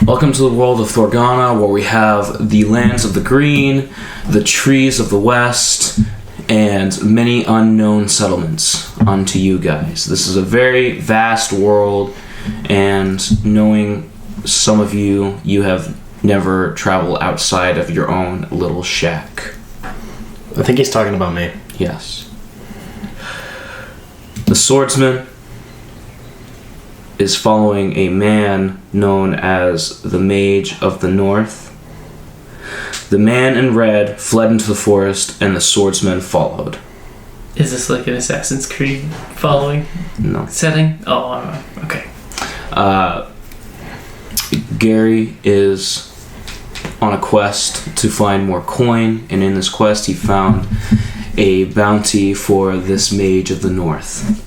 Welcome to the world of Thorgana, where we have the lands of the green, the trees of the west, and many unknown settlements unto you guys. This is a very vast world, and knowing some of you, you have never traveled outside of your own little shack. I think he's talking about me. Yes. The swordsman is following a man known as the Mage of the North. The man in red fled into the forest, and the swordsman followed. Is this like an Assassin's Creed following setting? Oh, okay. Gary is on a quest to find more coin, and in this quest he found a bounty for this Mage of the North.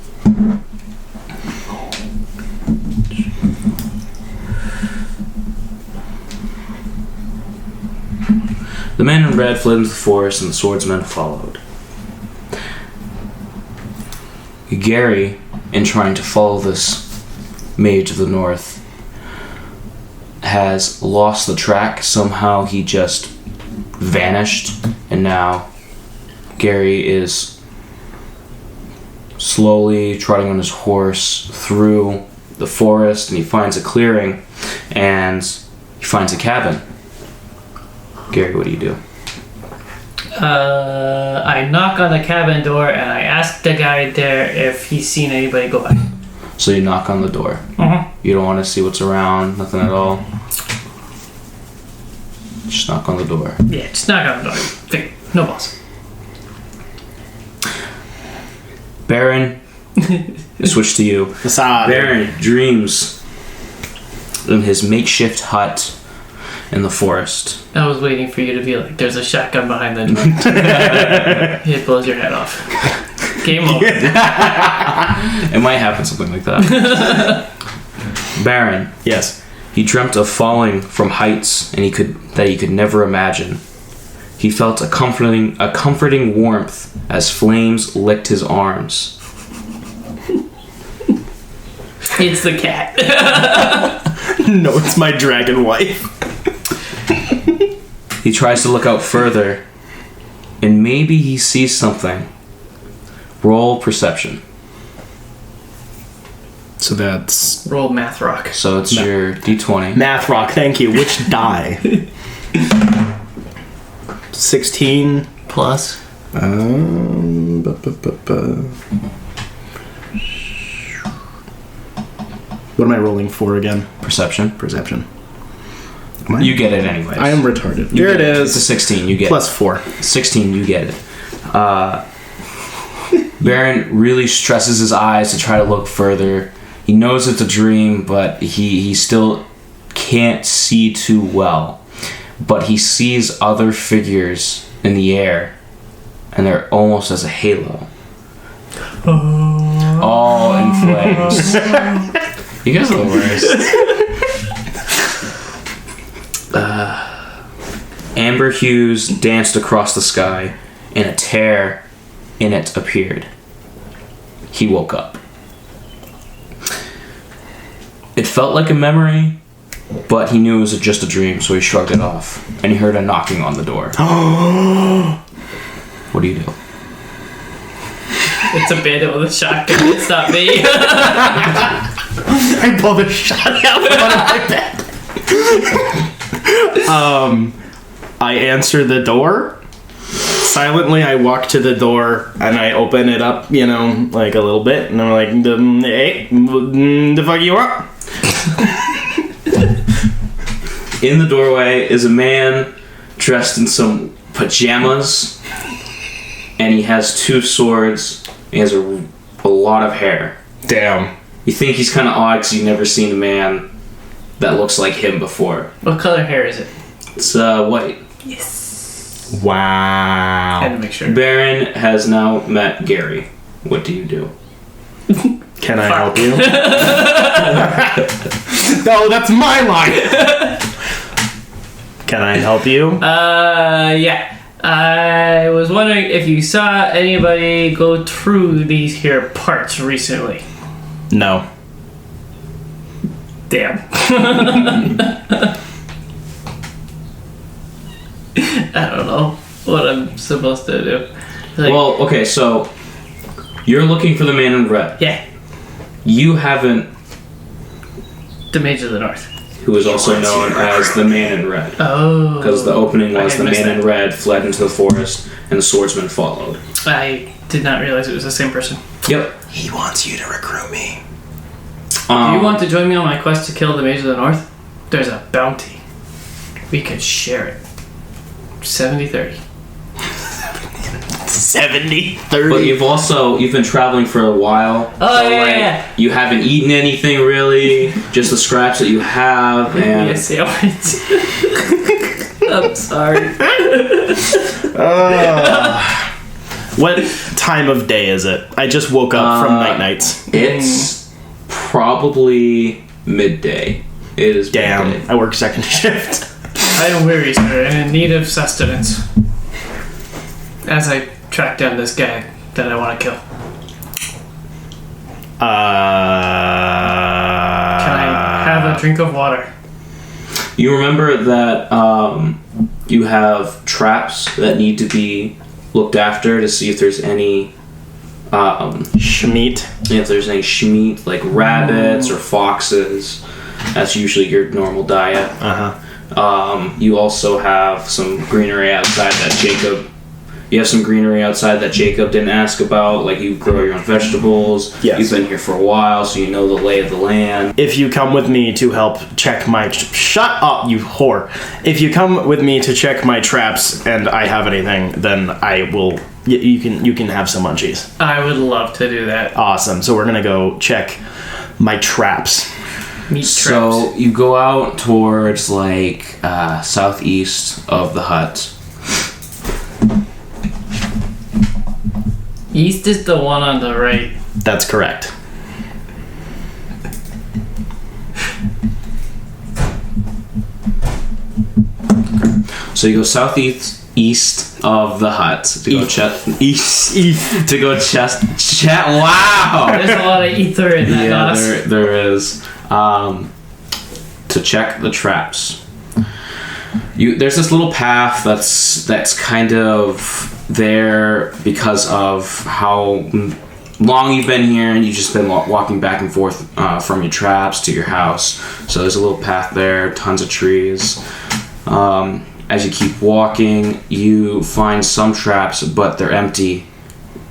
The man in red fled into the forest, and the swordsman followed. Gary, in trying to follow this Mage of the North, has lost the track. Somehow he just vanished, and now Gary is slowly trotting on his horse through the forest, and he finds a clearing, and he finds a cabin. Gary, what do you do? I knock on the cabin door and I ask the guy there if he's seen anybody go by. So you knock on the door. You don't want to see what's around, nothing at all. Just knock on the door. Yeah, just knock on the door. Okay, no boss. Baron, switch to you. Facade. Baron dreams in his makeshift hut in the forest. I was waiting for you to be like, there's a shotgun behind the door. It blows your head off. Game over. It might happen, something like that. Baron. Yes. He dreamt of falling from heights and he could never imagine. He felt a comforting warmth as flames licked his arms. It's the cat. No, it's my dragon wife. He tries to look out further, and maybe he sees something. Roll perception. So that's... Roll math rock. So it's your D20. Math rock, thank you. Which die? 16 plus. What am I rolling for again? Perception. Perception. You get it anyways. I am retarded. Here it is. It's a 16. You get plus 4. 16. You get it. Baron really stresses his eyes to try to look further. He knows it's a dream, but he still can't see too well. But he sees other figures in the air, and they're almost as a halo. All in flames. You guys are the worst. Amber hues danced across the sky, and a tear in it appeared. He woke up. It felt like a memory, but he knew it was just a dream, so he shrugged it off, and he heard a knocking on the door. What do you do? It's a bandit with a shotgun. It's not me. I pulled a shot out of my bed. I answer the door. Silently, I walk to the door and I open it up, like a little bit, and I'm like, "Hey, the fuck you up?" In the doorway is a man dressed in some pajamas, and he has 2 swords. He has a lot of hair. Damn. You think he's kind of odd because you've never seen a man that looks like him before. What color hair is it? It's white. Yes. Wow. I had to make sure. Baron has now met Gary. What do you do? Can I help you? No, that's my line. Can I help you? Yeah. I was wondering if you saw anybody go through these here parts recently. No. Damn. I don't know what I'm supposed to do. Like, Well, okay, so you're looking for the man in red. yeah, You haven't, the Mage of the North. who is also known as the man in red. Oh. Because the opening was I the missed man in that. red fled into the forest and the swordsman followed. I did not realize it was the same person. Yep. He wants you to recruit me. Do you want to join me on my quest to kill the Mage of the North? There's a bounty. We could share it. 70-30. 70-30. But you've been traveling for a while. Oh, yeah. You haven't eaten anything really, just the scraps that you have, and Yes, I'm sorry. What time of day is it? I just woke up from nights. it's probably midday. It is Damn, midday. I work second shift. I am weary, sir, and in need of sustenance. As I track down this guy that I want to kill. Can I have a drink of water? You remember that you have traps that need to be looked after to see if there's any Schmeat. if there's any schmeat, like rabbits or foxes. That's usually your normal diet. You also have some greenery outside that Jacob. You have some greenery outside that Jacob didn't ask about. Like you grow your own vegetables. Yes. You've been here for a while, so you know the lay of the land. If you come with me to help check my... Shut up, you whore. If you come with me to check my traps and I have anything, then I will... You can have some munchies. I would love to do that. Awesome. So we're going to go check my traps. Meat So traps. you go out towards like southeast of the hut. East is the one on the right. That's correct. So you go southeast of the hut to go check east to go check. Wow. There's a lot of ether in that. Yeah, Nos. there is. To check the traps. There's this little path that's kind of there because of how long you've been here, and you've just been walking back and forth from your traps to your house. So there's a little path there, tons of trees. As you keep walking, you find some traps, but they're empty.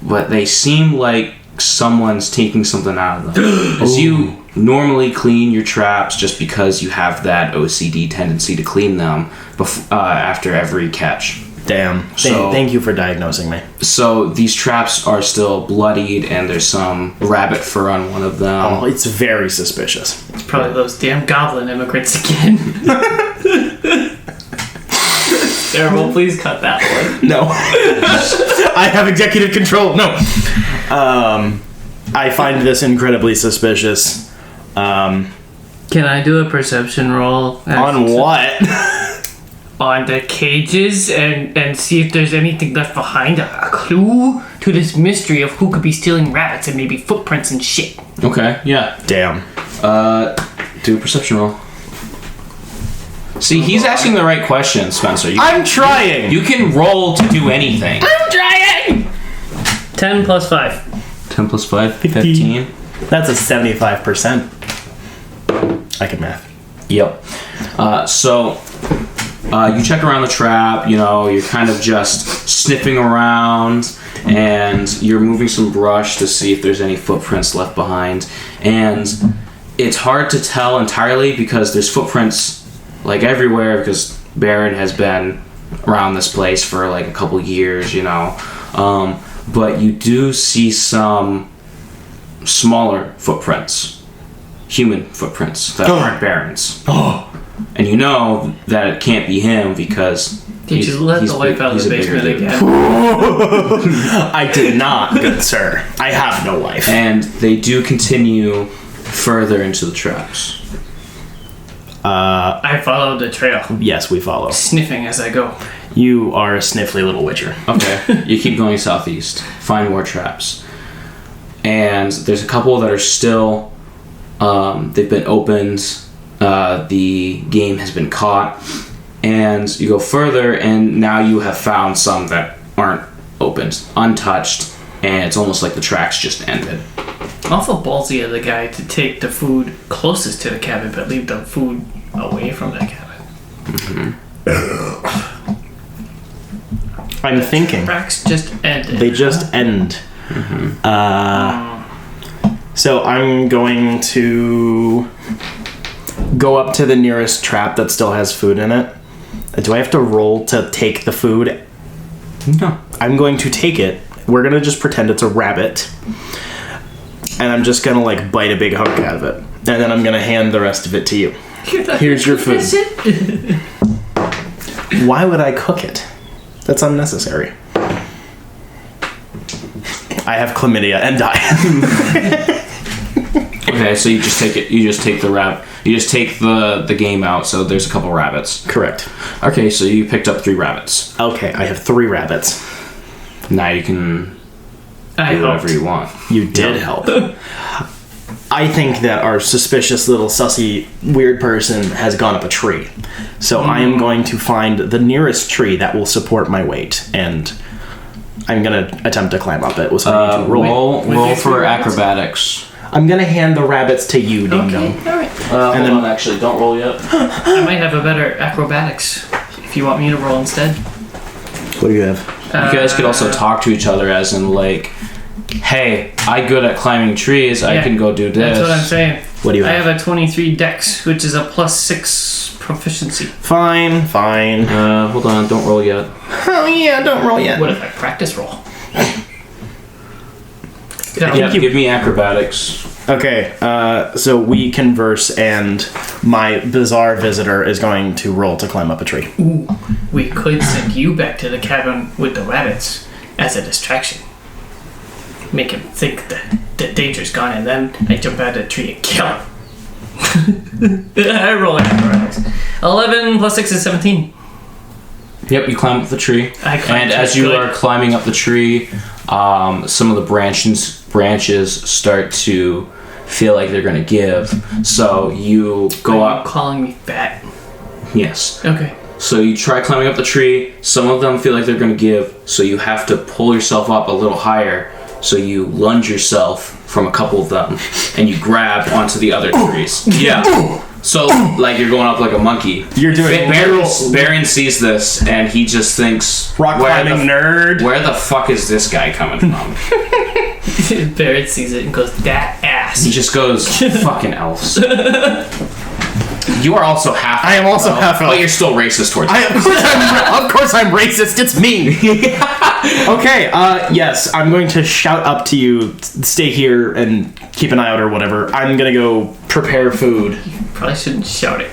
But they seem like someone's taking something out of them. As you normally clean your traps just because you have that OCD tendency to clean them after every catch. Damn. Thank you for diagnosing me. So these traps are still bloodied, and there's some rabbit fur on one of them. Oh, it's very suspicious. It's probably those damn goblin immigrants again. Terrible, please cut that one. No. I have executive control. No. I find this incredibly suspicious. Can I do a perception roll? On what? On the cages and see if there's anything left behind, a clue to this mystery of who could be stealing rabbits and maybe footprints and shit. Okay, yeah. Damn. Do a perception roll. See, he's asking the right question, Spencer. I'm trying. You can roll to do anything. I'm trying! 10 plus 5. 10 plus 5, 15. That's a 75%. I can math. Yep. So you check around the trap, you're kind of just sniffing around, and you're moving some brush to see if there's any footprints left behind. And it's hard to tell entirely because there's footprints like everywhere, because Baron has been around this place for like a couple years, but you do see some smaller footprints, human footprints that aren't Baron's. And you know that it can't be him because Did you let the wife out of the basement again? I did not, good sir. I have no wife. And they do continue further into the traps. I followed the trail, Yes, we follow. sniffing as I go. You are a sniffly little witcher. Okay, you keep going southeast, find more traps. And there's a couple that are still, they've been opened, the game has been caught. And you go further, and now you have found some that aren't opened, untouched, and it's almost like the tracks just ended. Awful ballsy of the guy to take the food closest to the cabin, but leave the food away from the cabin. I'm thinking. Tracks just ended. They just end. So I'm going to go up to the nearest trap that still has food in it. Do I have to roll to take the food? No. I'm going to take it. We're going to just pretend it's a rabbit. And I'm just going to like bite a big hunk out of it. And then I'm going to hand the rest of it to you. Here's your food. Why would I cook it? That's unnecessary. I have chlamydia and die. Okay, so you just take it. You just take the You just take the game out. So there's a couple rabbits. Correct. Okay, so you picked up 3 rabbits. Okay, I have 3 rabbits. Now you can do whatever you want. You did help. I think that our suspicious little sussy weird person has gone up a tree. So I am going to find the nearest tree that will support my weight, and I'm going to attempt to climb up it. Roll for acrobatics. I'm going to hand the rabbits to you, Ding Dong. Okay, alright. And then actually, don't roll yet. I might have a better acrobatics if you want me to roll instead. What do you have? You guys could also talk to each other as in like, hey, I'm good at climbing trees. I can go do this. That's what I'm saying. What do you have? I have a 23 dex, which is a +6 proficiency. Fine. Hold on, don't roll yet. Oh yeah, don't roll yet. What if I practice roll? Yeah, give me acrobatics. Okay, so we converse, and my bizarre visitor is going to roll to climb up a tree. Ooh, we could send you back to the cabin with the rabbits as a distraction. Make him think that the danger's gone, and then I jump out of the tree and kill him. I roll acrobatics. 11 + 6 is 17. Yep, you climb up the tree. And as you are climbing up the tree, some of the branches start to feel like they're going to give. So you go up. Calling me fat. Yes. Okay. So you try climbing up the tree. Some of them feel like they're going to give. So you have to pull yourself up a little higher. So you lunge yourself from a couple of them, and you grab onto the other trees. Yeah. So, like, you're going up like a monkey. You're doing Baron sees this, and he just thinks... Rock climbing nerd. Where the fuck is this guy coming from? Barrett sees it and goes, that ass. He just goes, fucking elves. You are also half. I am also half elf. But you're still racist towards me. Of course I'm racist. It's me. Okay, yes, I'm going to shout up to you, stay here and keep an eye out or whatever. I'm going to go prepare food. Probably shouldn't shout it.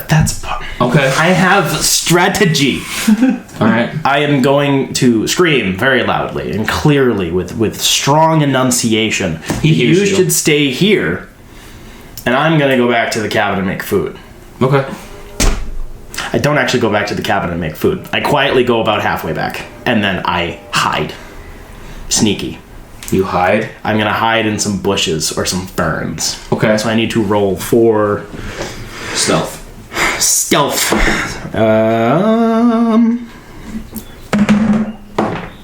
That's... Okay. I have strategy. Alright. I am going to scream very loudly and clearly with strong enunciation. You should stay here, and I'm going to go back to the cabin and make food. Okay. I don't actually go back to the cabin and make food. I quietly go about halfway back, and then I hide. Sneaky. You hide? I'm going to hide in some bushes or some ferns. Okay. So I need to roll for... Stealth.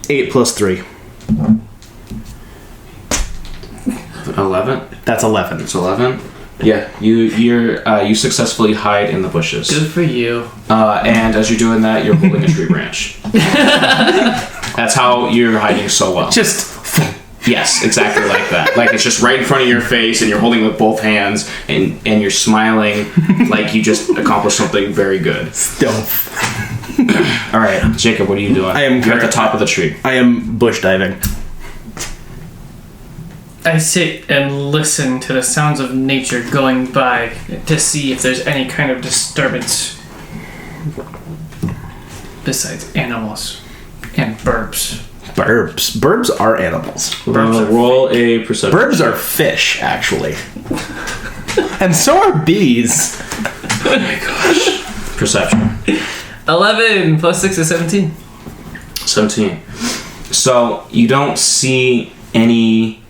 8 + 3. 11? That's 11. It's 11? Yeah, you successfully hide in the bushes. Good for you. And as you're doing that, you're holding a tree branch. That's how you're hiding so well. Just... Yes, exactly like that. Like it's just right in front of your face, and you're holding with both hands, and you're smiling like you just accomplished something very good. Stealth. All right, Jacob, what are you doing? You're at the top of the tree. I am bush diving. I sit and listen to the sounds of nature going by to see if there's any kind of disturbance besides animals and birds. Burbs are animals. Roll a perception. Burbs are fish, actually. And so are bees. Oh my gosh. Perception. 11 + 6 is 17. 17. So you don't see any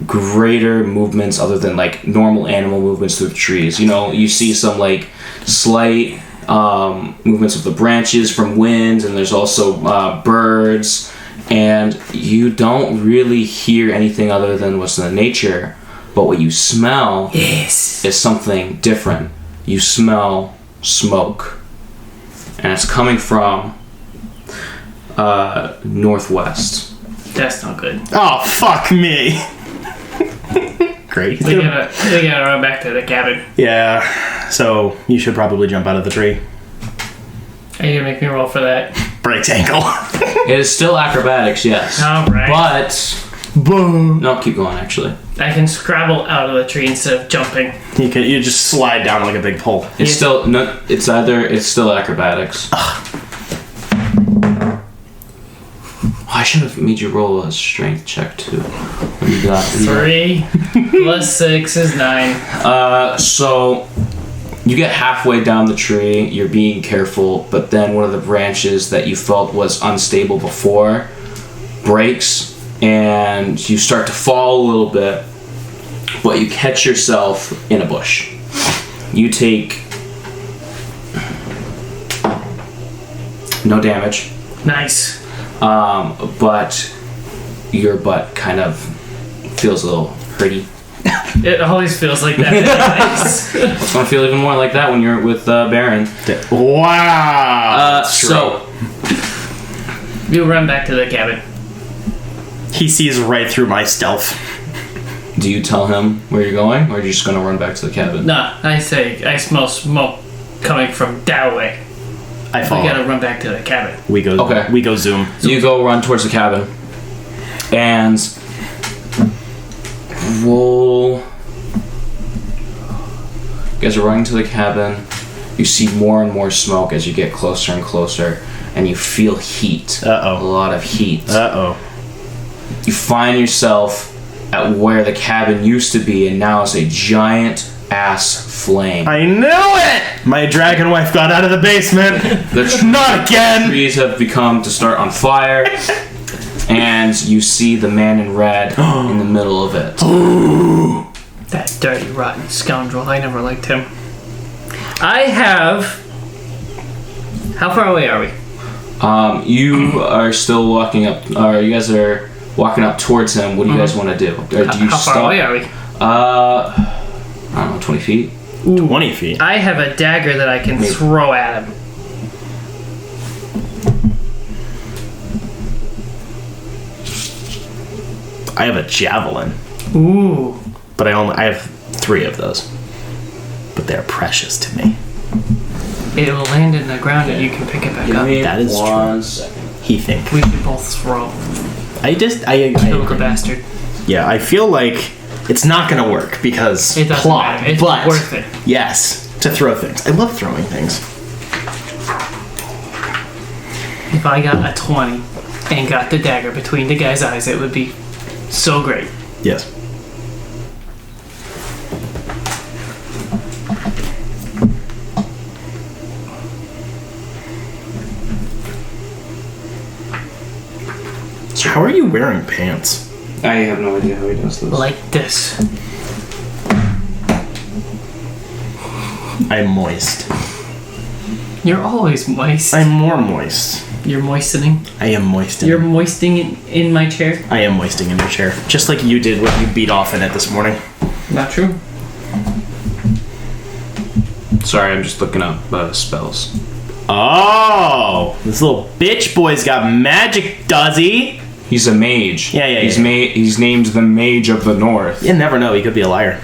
greater movements other than like normal animal movements through the trees. You know, you see some like slight movements of the branches from wind, and there's also birds, and you don't really hear anything other than what's in the nature. But what you smell is something different. You smell smoke, and it's coming from northwest. That's not good. Oh, fuck me. Great. We gotta run back to the cabin. Yeah, so you should probably jump out of the tree. Are you gonna make me roll for that? Breaks ankle. It is still acrobatics, yes. Alright. But Boom. no, keep going. Actually, I can scrabble out of the tree instead of jumping. You just slide down like a big pole. it's still no. It's still acrobatics. I should have made you roll a strength check too. You got 3 plus 6 is 9. So you get halfway down the tree. You're being careful, but then one of the branches that you felt was unstable before breaks, and you start to fall a little bit. But you catch yourself in a bush. You take no damage. Nice. But your butt kind of feels a little hurty. It always feels like that. It's gonna feel even more like that when you're with Baron. Wow. So You run back to the cabin. He sees right through my stealth. do you tell him where you're going, or are you just gonna run back to the cabin? No, I say I smell smoke coming from that way. I We follow. gotta run back to the cabin. We go. Okay. We go zoom. You go run towards the cabin, and roll. You guys are running to the cabin. You see more and more smoke as you get closer and closer, and you feel heat. Uh-oh. A lot of heat. Uh-oh. You find yourself at where the cabin used to be, and now is a giant ass flame. I knew it! My dragon wife got out of the basement. Not again! Trees have become to start on fire, and you see the man in red in the middle of it. That dirty, rotten scoundrel. I never liked him. I have... How far away are we? You are still walking up, or you guys are walking up towards him. What do you guys want to do? Or do you How stop? far away are we? I don't know, 20 feet. 20 feet. I have a dagger that I can throw at him. I have a javelin, Ooh. but I have 3 of those. But they're precious to me. It will land in the ground and you can pick it back up. That is one true. second. He think. We can both throw. I Kill the bastard. Yeah, I feel like it's not gonna work because It doesn't plot, matter. It's but worth it. yes, to throw things. I love throwing things. If I got a 20 and got the dagger between the guy's eyes, it would be so great. Yes. How are you wearing pants? I have no idea how he does this. Like this. I'm moist. You're always moist. I'm more moist. You're moistening. I am moistening. You're moistening in my chair. I am moistening in your chair. Just like you did when you beat off in it this morning. Not true. Sorry, I'm just looking up spells. Oh! This little bitch boy's got magic, does he? He's a mage. Yeah. He's named the Mage of the North. You never know, he could be a liar.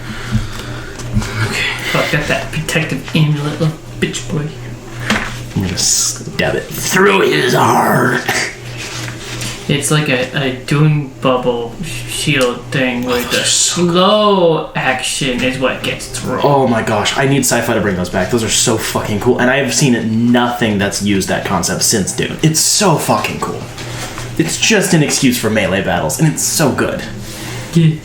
Oh, I got that protective amulet, little bitch boy. I'm gonna stab it through his heart. It's like a dune bubble shield thing where the slow action is what gets thrown. Oh my gosh, I need sci-fi to bring those back. Those are so fucking cool. And I have seen nothing that's used that concept since Dune. It's so fucking cool. It's just an excuse for melee battles, and it's so good. Yeah.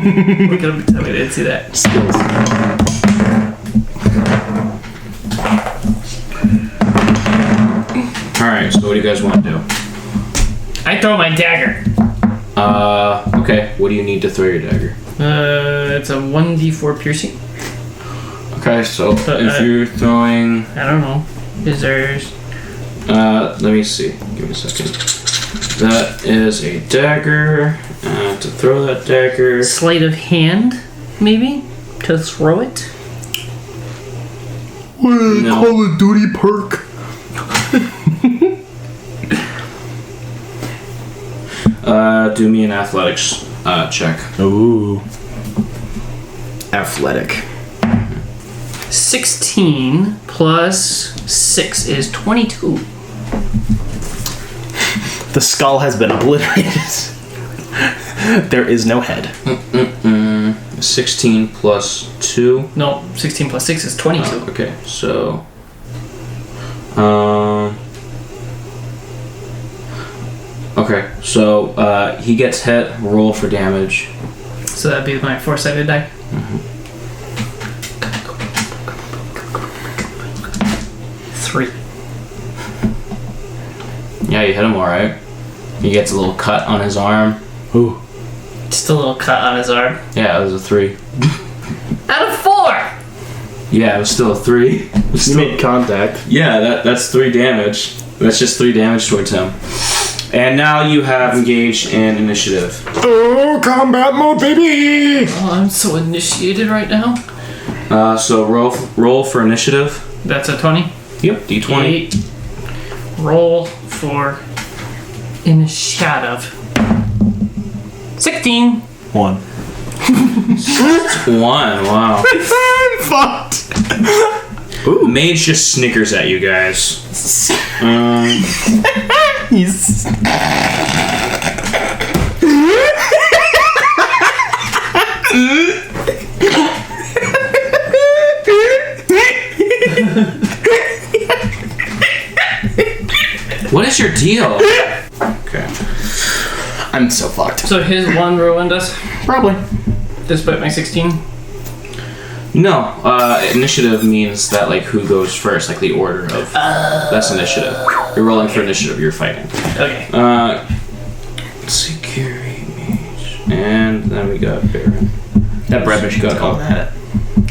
We're gonna pretend we didn't see that. Skills. Alright, so what do you guys want to do? I throw my dagger. Okay. What do you need to throw your dagger? It's a 1d4 piercing. Okay, so if you're throwing... I don't know. Is there... let me see. Give me a second. That is a dagger. To throw that dagger... Sleight of hand, maybe? To throw it? No. Call of Duty perk. Do me an athletics check. Ooh. Athletic. 16 plus 6 is 22. The skull has been obliterated. There is no head. 16 plus 2. No, 16 plus 6 is 22. Okay, so... Okay, so he gets hit, roll for damage. So that'd be my 4-sided die. Mm-hmm. 3. Yeah, you hit him alright. He gets a little cut on his arm. Ooh. Just a little cut on his arm. Yeah, it was a 3. Out of 4! Yeah, it was still a 3. You made contact. Yeah, that's 3 damage. That's just 3 damage towards him. And now you have engaged in initiative. Oh, combat mode, baby! Oh, I'm so initiated right now. So roll for initiative. That's a 20. Yep, D20. 8. Roll for initiative. 16. 1. 1, wow. I'm fucked. Ooh. Mage just snickers at you guys. He's... What is your deal? Okay. I'm so fucked. So his 1 ruined us, Probably. despite my 16. No, initiative means that, like, who goes first, like the order of... That's initiative. You're rolling for initiative, you're fighting. Okay. Let's see, Carrie, Mage, and then we got Baron. That bread machine got all that.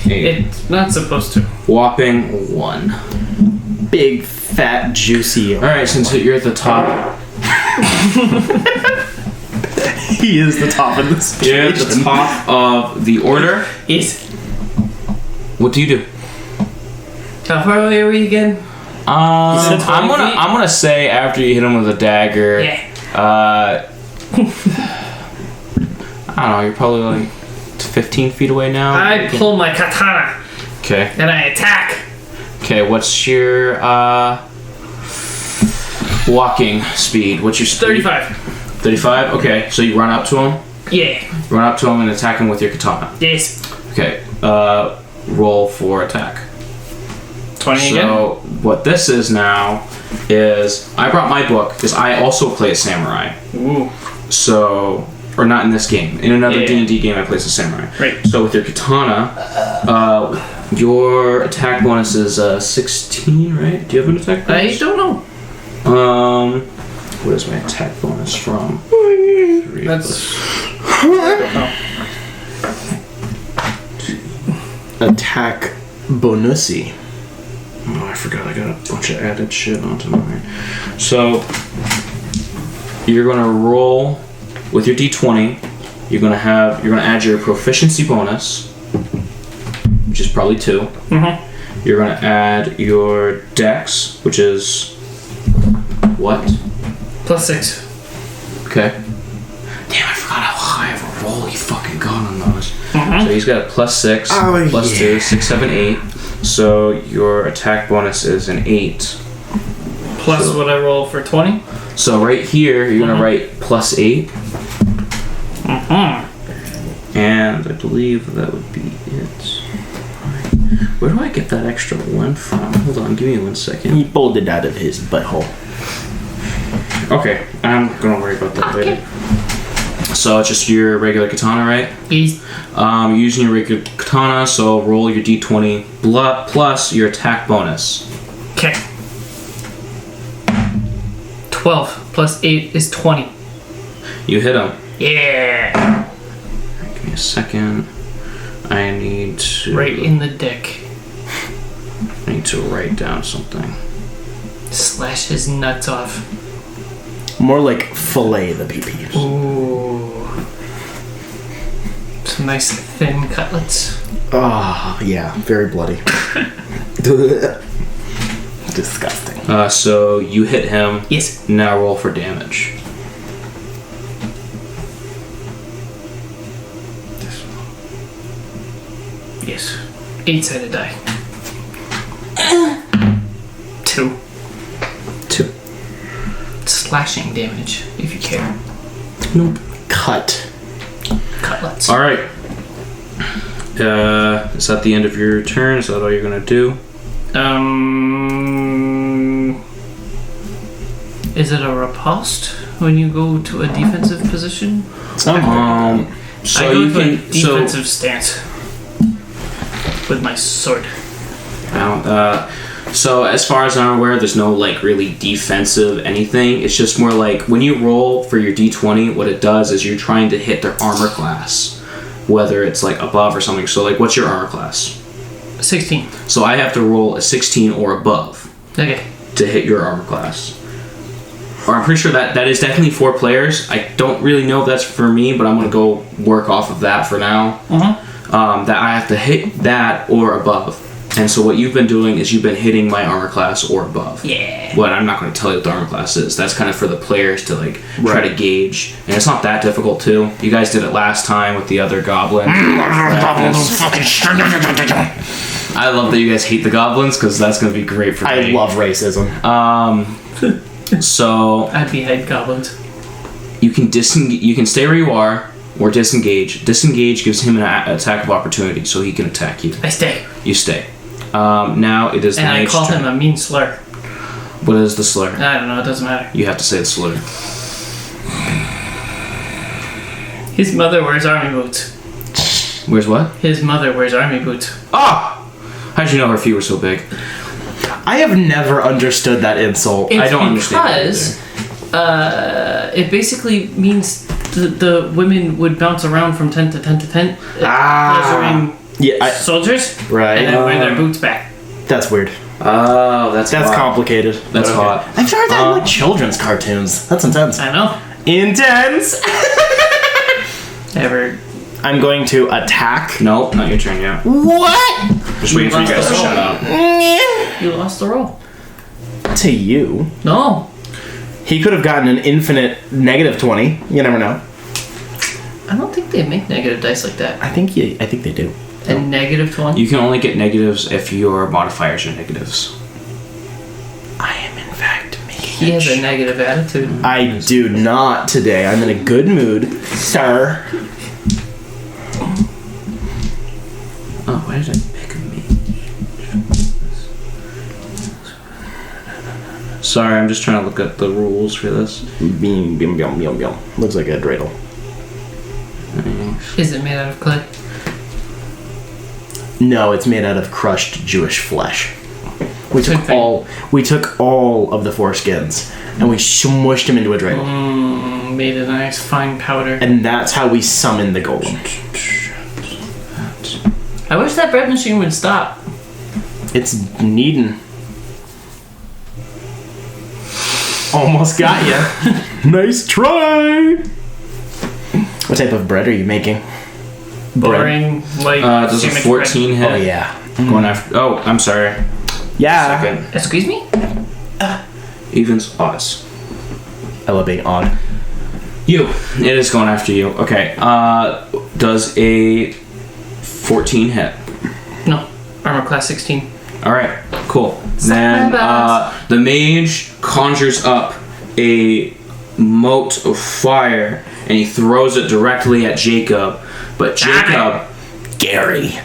8. It's not supposed to. Whopping 1. Big, fat, juicy. Alright, since you're at the top... He is the top of this. You're at the top of the order. Yes. What do you do? How far away are we again? said 20 I'm gonna say after you hit him with a dagger. Yeah. I don't know. You're probably like 15 feet away now. I pull my katana Okay. and I attack. Okay. What's your walking speed? What's your speed? 35. 35. Okay. So you run up to him. Yeah. Run up to him and attack him with your katana. Yes. Okay. Roll for attack. 20 again. So what this is now is I brought my book because I also play a samurai. Ooh. So, or not in this game. In another Yeah. D&D game, I play as a samurai. Right. So with your katana, your attack bonus is 16, right? Do you have an attack I bonus? don't know. What is my attack bonus from? 3 That's. Attack bonusy. Oh, I forgot. I got a bunch of added shit onto mine. So you're gonna roll with your D20. You're gonna add your proficiency bonus, which is probably 2. Mm-hmm. You're gonna add your dex, which is what? Plus 6. Okay. Damn, I forgot how high of a roll he fucking got on those. Mm-hmm. So he's got a plus 6, Oh, plus yeah. 2, 6, 7, 8. So your attack bonus is an 8. Plus So- what I roll for 20. So right here, you're gonna write plus 8. Mm-hmm. And I believe that would be it. Where do I get that extra 1 from? Hold on, give me 1 second. He pulled it out of his butthole. Okay, I'm gonna worry about that later. So it's just your regular katana, right? Yes. You're using your regular katana, so roll your d20 plus your attack bonus. Okay. 12 plus 8 is 20. You hit him. Yeah. Give me a second. I need to... Right in the dick. I need to write down something. Slash his nuts off. More like fillet the peepees. Ooh. Some nice thin cutlets. Oh, yeah. Very bloody. Disgusting. So you hit him. Yes. Now roll for damage. Yes. 8-sided die. 2. 2. Slashing damage, if you care. Nope. Cut. Cutlets. Alright. Is that the end of your turn? Is that all you're gonna do? Is it a riposte when you go to a defensive position? So I go you to a can defensive stance with my sword. So as far as I'm aware, there's no like really defensive anything. It's just more like when you roll for your d20, what it does is you're trying to hit their armor class, whether it's like above or something. So like, what's your armor class? 16. So I have to roll a 16 or above Okay. to hit your armor class. Or I'm pretty sure that is definitely 4 players. I don't really know if that's for me, but I'm gonna go work off of that for now. That I have to hit that or above. And so what you've been doing is you've been hitting my armor class or above. Yeah. What I'm not going to tell you what the armor class is. That's kind of for the players to like try to gauge, and it's not that difficult too. You guys did it last time with the other goblin. I love that you guys hate the goblins because that's going to be great for me. I love racism. So I'd be head goblins. you can you can stay where you are or disengage. Disengage gives him an attack of opportunity, so he can attack you. I stay. You stay. Now it is the And I mage's call turn. him a mean slur. What is the slur? I don't know, it doesn't matter. You have to say the slur. His mother wears army boots. Where's what? His mother wears army boots. Ah! How'd you know her feet were so big? I have never understood that insult. It's I don't understand because it basically means the women would bounce around from tent to tent to tent, pleasuring soldiers, right. and then wear their boots back. That's weird. Oh, that's hot. complicated. That's hot. I've heard that in like children's cartoons. That's intense. I know. Intense. Ever. I'm going to attack. Nope, not your turn yet. What? Just waiting for you guys to shut up. You lost the roll. To you. No. He could have gotten an infinite -20. You never know. I don't think they make negative dice like that. I think they do. And -20? You can only get negatives if your modifiers are negatives. I am in fact making He has a negative attitude. I do not today. I'm in a good mood, sir. Oh, why did I pick a mage? Sorry, I'm just trying to look at the rules for this. Beam, beam, beam, beam, beam. Looks like a dreidel. Is it made out of clay? No, it's made out of crushed Jewish flesh. We Good took thing. all of the foreskins and we smushed them into a dreidel. Made a nice fine powder. And that's how we summon the golem. I wish that bread machine would stop. It's needin'. Almost got ya. Nice try. What type of bread are you making? Boring, like Does a sandwich 14 hit? Oh yeah. Going after. Oh, I'm sorry. Yeah. Second. bread. Excuse me? Evens, odds. I love being odd. You. It is going after you. Okay. Does a 14 hit? No. Armor class 16. Alright, cool. Then the mage conjures up a mote of fire and he throws it directly at Jacob. But Jacob, Gary.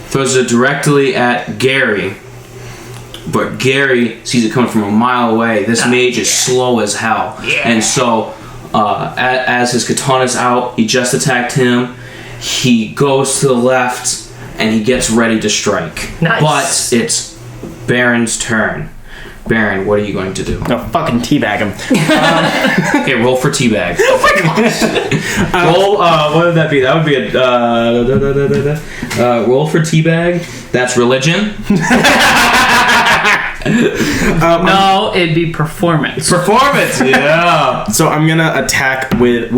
throws it directly at Gary. But Gary sees it coming from a mile away. This mage is slow as hell. Yeah. And so As his katana's out, he just attacked him. He goes to the left and he gets ready to strike. Nice. But it's Baron's turn. Baron, what are you going to do? No, fucking teabag him. Okay, roll for teabag. Oh my gosh! Roll. What would that be? That would be a roll for teabag. That's religion. No, it'd be performance. Performance. Yeah. So I'm going to attack with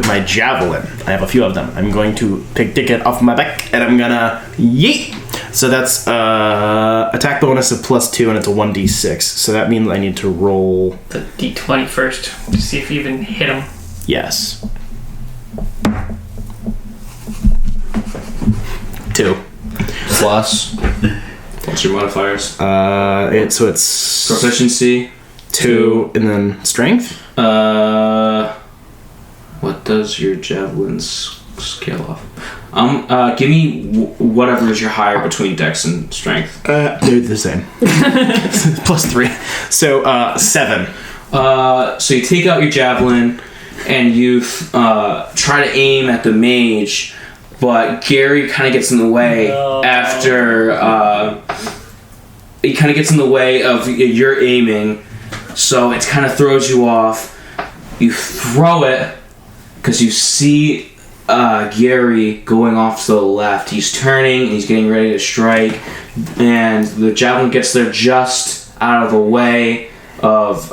my javelin. I have a few of them. I'm going to take it off my back, and I'm gonna yeet. So that's attack bonus of +2, and it's a 1d6. So that means I need to roll. The d20 first to see if you even hit him. Yes. 2. Plus. What's your modifiers? It's Proficiency. 2, and then strength. What does your javelin scale off? Give me whatever is your higher between dex and strength. They're the same. +3. So 7. So you take out your javelin and you try to aim at the mage, but Gary kind of gets in the way after. He kind of gets in the way of your aiming, so it kind of throws you off. You throw it because you see Gary going off to the left. He's turning and he's getting ready to strike, and the javelin gets there just out of the way of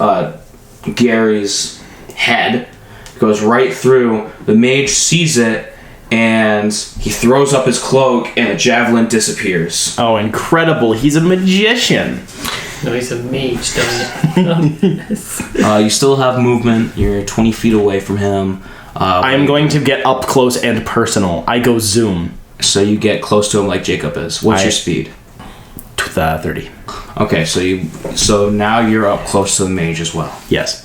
Gary's head. It goes right through. The mage sees it and he throws up his cloak and the javelin disappears. Oh, incredible. He's a magician. No, he's a mage, doesn't it? You still have movement. You're 20 feet away from him. I'm going to get up close and personal. I go zoom. So you get close to him like Jacob is. What's your speed? 30. Okay, so now you're up close to the mage as well. Yes.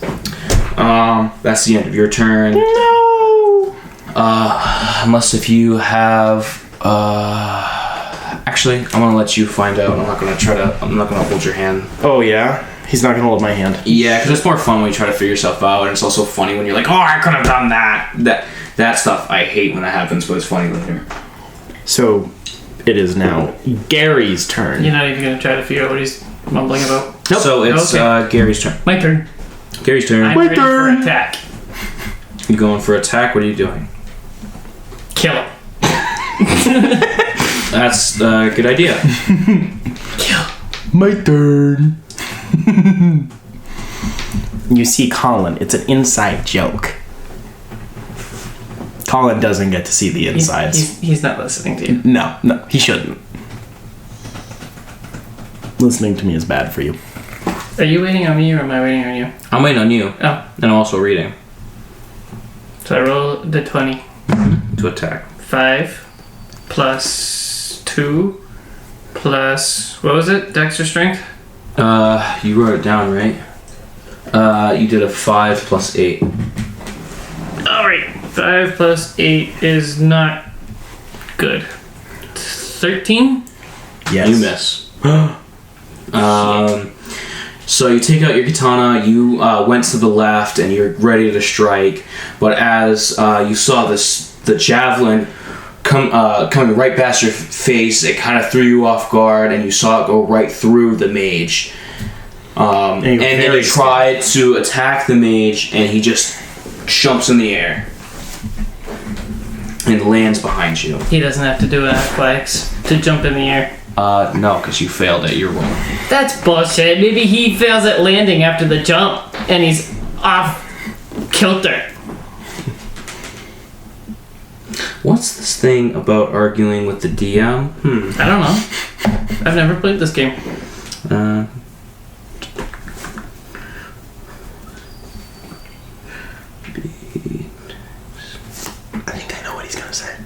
That's the end of your turn. No. Unless if you have. Actually, I'm gonna let you find out. I'm not gonna hold your hand. Oh yeah. He's not gonna hold my hand. Yeah, because it's more fun when you try to figure yourself out, and it's also funny when you're like, "Oh, I could have done that." That stuff I hate when that happens, but it's funny later. So, it is now Gary's turn. You're not even gonna try to figure out what he's mumbling about. Nope. So it's Gary's turn. My turn. Gary's turn. I'm ready for attack. You going for attack? What are you doing? Kill him. That's a good idea. Kill. My turn. You see, Colin, it's an inside joke. Colin doesn't get to see the insides. He's not listening to you. No, he shouldn't. Listening to me is bad for you. Are you waiting on me or am I waiting on you? I'm waiting on you. Oh. And I'm also reading. So I roll the 20. To attack. 5 plus 2 plus... What was it? Dex or strength? You wrote it down, right? You did a 5 plus 8. Alright. 5 plus 8 is not good. 13? Yes. You miss. So you take out your katana, you went to the left, and you're ready to strike. But as you saw the javelin coming right past your face, it kind of threw you off guard, and you saw it go right through the mage. And then you tried to attack the mage, and he just jumps in the air and lands behind you. He doesn't have to do an athletics to jump in the air. No, because you failed at your roll. That's bullshit. Maybe he fails at landing after the jump, and he's off kilter. What's this thing about arguing with the DM? I don't know. I've never played this game. I think I know what he's gonna say.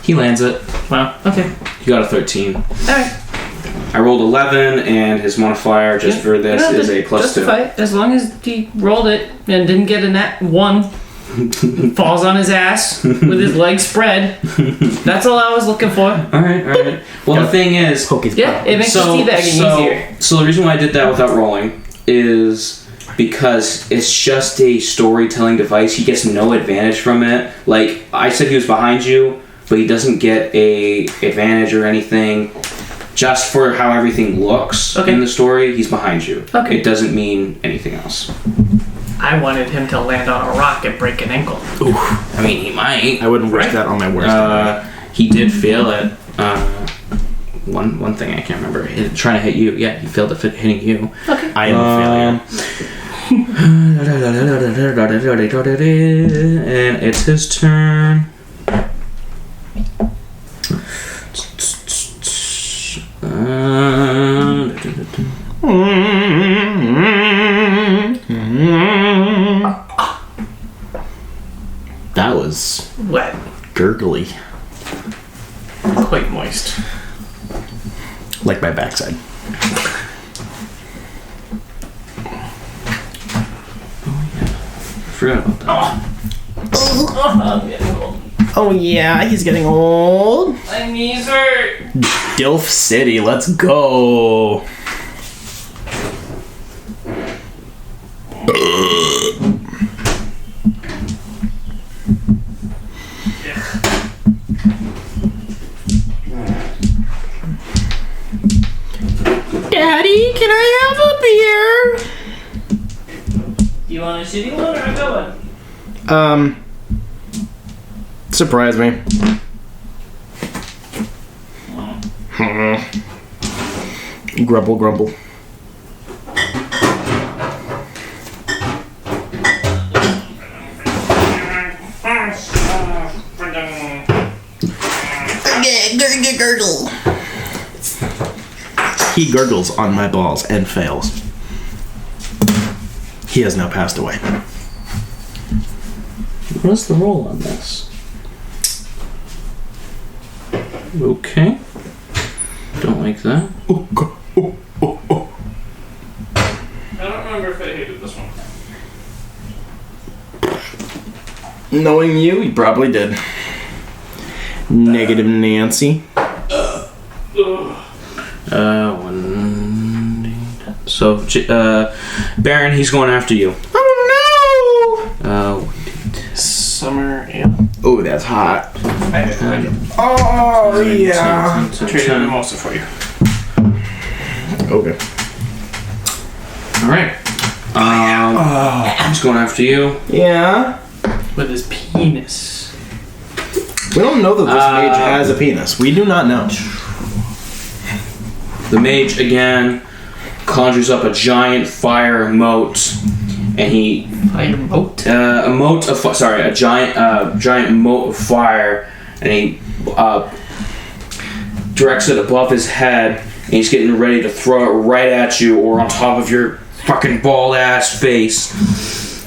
He lands it. Wow. Okay. You got a 13. Alright. I rolled 11, and his modifier just for this is a plus 2. Justify. As long as he rolled it and didn't get a nat 1, falls on his ass with his legs spread. That's all I was looking for. Alright. Well, the thing is... Yeah, it makes the teabagging easier. So the reason why I did that without rolling is because it's just a storytelling device. He gets no advantage from it. Like, I said he was behind you, but he doesn't get a advantage or anything. Just for how everything looks in the story, he's behind you. Okay. It doesn't mean anything else. I wanted him to land on a rock and break an ankle. Ooh. I mean, he might. I wouldn't wish that on my worst. He did fail at one thing I can't remember. Trying to hit you. Yeah, he failed at hitting you. Okay. I am a failure. And it's his turn. That was Wet. gurgly. Quite moist. Like my backside. Forgot about that. I'm getting old. Oh yeah, he's getting old. My knees hurt. Dilf City, let's go. Daddy, can I have a beer? Do you want a shitty one or a good one? Surprise me. Grumble, grumble. Gurgle. He gurgles on my balls and fails. He has now passed away. What's the roll on this? Okay. Don't like that. I don't remember if I hated this one. Knowing you, he probably did. Negative Nancy. So, Baron, he's going after you. Oh Summer ale. no! Oh, that's hot. Oh, yeah. Traded a mimosa for you. Okay. Alright. He's going after you. Yeah. With his penis. We don't know that this mage has a penis. We do not know. The mage, again, conjures up a giant fire moat. And he... Fire moat? a giant moat of fire. And he directs it above his head. And he's getting ready to throw it right at you or on top of your fucking bald ass face.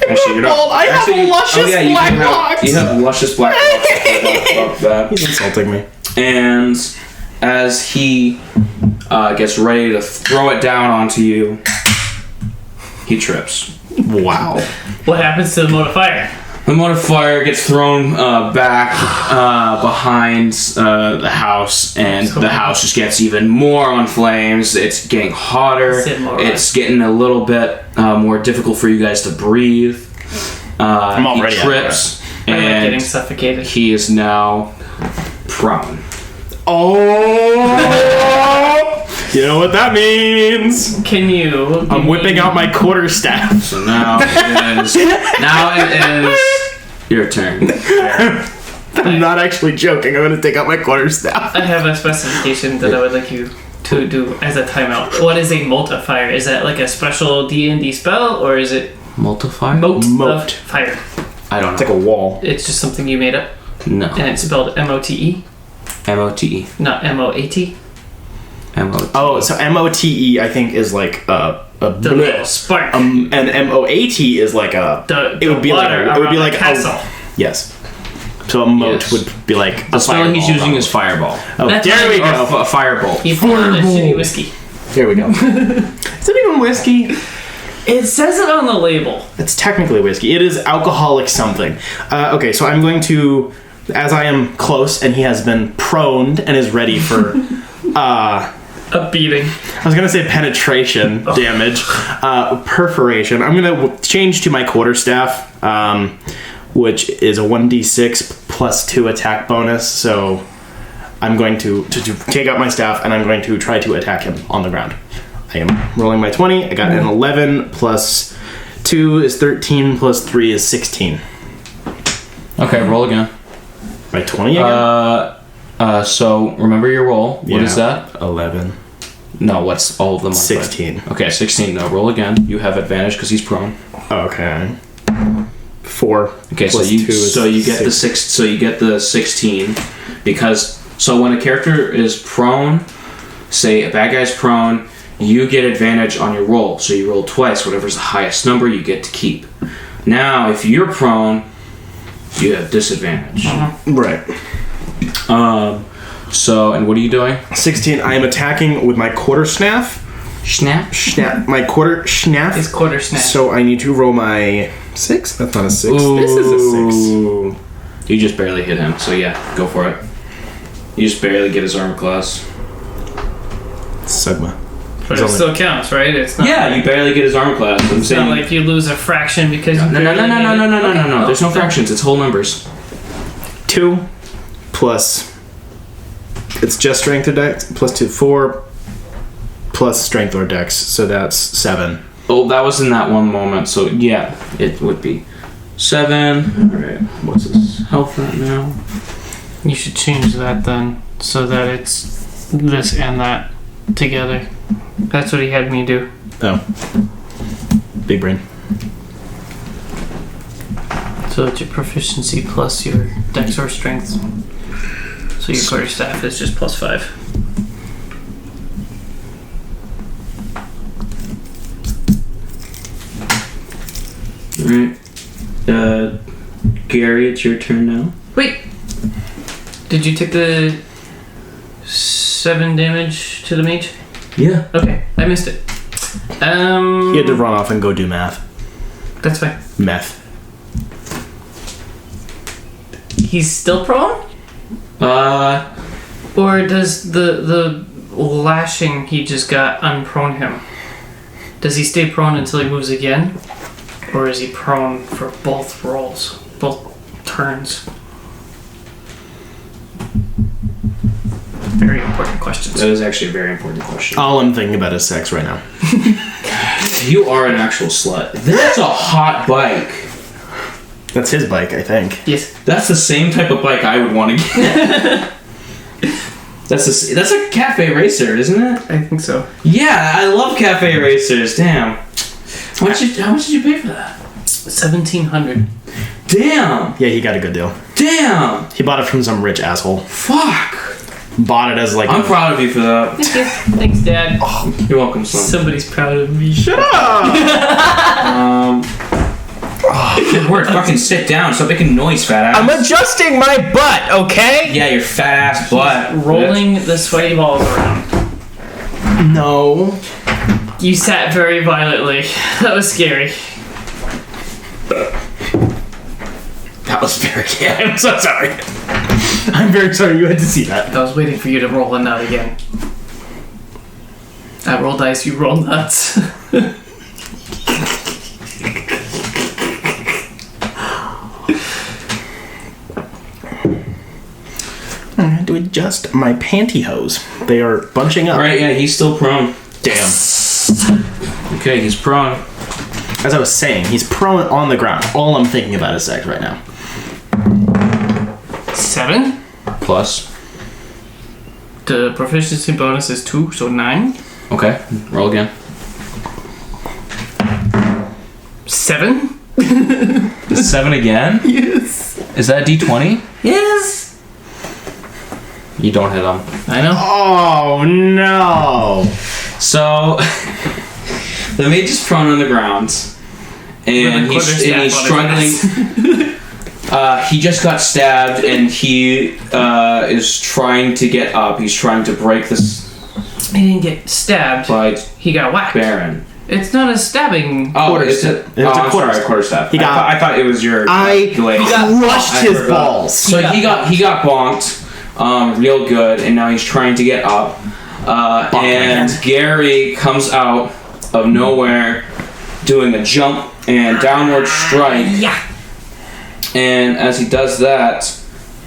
Actually, you're not. I have luscious black locks. You have luscious black locks. Fuck that. He's insulting me. And as he gets ready to throw it down onto you, he trips. Wow. What happens to the moat of fire? The moat of fire gets thrown back behind the house, and the house just gets even more on flames. It's getting hotter. It's getting a little bit more difficult for you guys to breathe. I'm already he trips, I'm and getting suffocated. he is now prone. Oh! You know what that means? Can you? I'm whipping out my quarterstaff. So now it is your turn. I'm not actually joking. I'm going to take out my quarterstaff. I have a specification that I would like you to do as a timeout. What is a moat of fire? Is that like a special D&D spell, or is it Multify? moat Moat. of fire? I don't know. It's like a wall. It's just something you made up, No. and it's spelled M-O-T-E, M-O-T-E. not M-O-A-T. M-O-T-E. Oh, so M-O-T-E I think is like a The little spark. and M-O-A-T is like a... It would be like a castle. Yes. So a moat Yes. would be like The a spell he's fireball, using is fireball. Oh, That's there we what go. Or a firebolt. He poured a shitty whiskey. There we go. Is it even whiskey? It says it on the label. It's technically whiskey. It is alcoholic something. Okay, so I'm going to, as I am close and he has been proned and is ready for A beating. I was gonna say penetration damage, perforation. I'm gonna change to my quarterstaff, which is a 1d6 plus 2 attack bonus. So I'm going to take out my staff and I'm going to try to attack him on the ground. I am rolling my 20. I got an 11 plus 2 is 13 plus 3 is 16. Okay, roll again. My 20 again? So remember your roll. What is that? 11. No, what's all of them? 16. Okay, 16. No, roll again. You have advantage because he's prone. Okay. 4. Okay, so you get the 6. So you get the 16 because when a character is prone, say a bad guy's prone, you get advantage on your roll. So you roll twice. Whatever's the highest number, you get to keep. Now, if you're prone, you have disadvantage. Right. And what are you doing? 16. I am attacking with my quarterstaff. Snap. My quarterstaff. His quarter snap. So I need to roll my 6. That's not a 6. Ooh. This is a 6. You just barely hit him. So yeah, go for it. You just barely get his armor class. Sigma. But it still counts, right? It's not. Yeah, you barely get his armor class. It's not like you lose a fraction because you. No. There's no fractions. It's whole numbers. 2 plus. It's just strength or dex plus 2, 4 plus strength or dex. So that's 7. Oh, that was in that one moment. So yeah, it would be 7. All right. What's his health at now? You should change that then, so that it's this and that together. That's what he had me do. Oh. Big brain. So it's your proficiency plus your dex or strength. So your quarterstaff is just plus 5. Alright. Gary, it's your turn now. Wait! Did you take the 7 damage to the mage? Yeah. Okay, I missed it. He had to run off and go do math. That's fine. Meth. He's still prone? Or does the lashing he just got unprone him? Does he stay prone until he moves again? Or is he prone for both rolls? Both turns? Very important questions. That is actually a very important question. All I'm thinking about is sex right now. You are an actual slut. That's a hot bike. That's his bike, I think. Yes. That's the same type of bike I would want to get. That's a cafe racer, isn't it? I think so. Yeah, I love cafe racers. Damn. How much did you pay for that? 1,700. Damn. Yeah, he got a good deal. Damn. He bought it from some rich asshole. Fuck. Bought it as like. I'm proud of you for that. Thank you. Thanks, Dad. You're welcome, son. Somebody's proud of me. Shut up! Good word. Fucking sit down. Stop making noise, fat ass. I'm adjusting my butt, okay? Yeah, your fat ass butt. Rolling the sweaty balls around. No. You sat very violently. That was scary. That was very. Yeah, I'm so sorry. I'm very sorry you had to see that. I was waiting for you to roll a nut again. I roll dice, you roll nuts. I had to adjust my pantyhose. They are bunching up. Right, yeah, he's still prone. Damn. Okay, he's prone. As I was saying, he's prone on the ground. All I'm thinking about is sex right now. 7? Plus. The proficiency bonus is 2, so 9. Okay, roll again. 7? 7 again? Yes. Is that a D20? Yes. You don't hit him. I know. Oh, no. So, the mage is prone on the ground, and he's struggling. He just got stabbed, and he is trying to get up. He's trying to break this. He didn't get stabbed. But he got whacked. Baron. It's not a stabbing. Oh, it's a quarter staff. I thought it was your. He crushed his balls. So he got bonked, real good, and now he's trying to get up. And Gary comes out of nowhere doing a jump and downward strike. Yeah. And as he does that,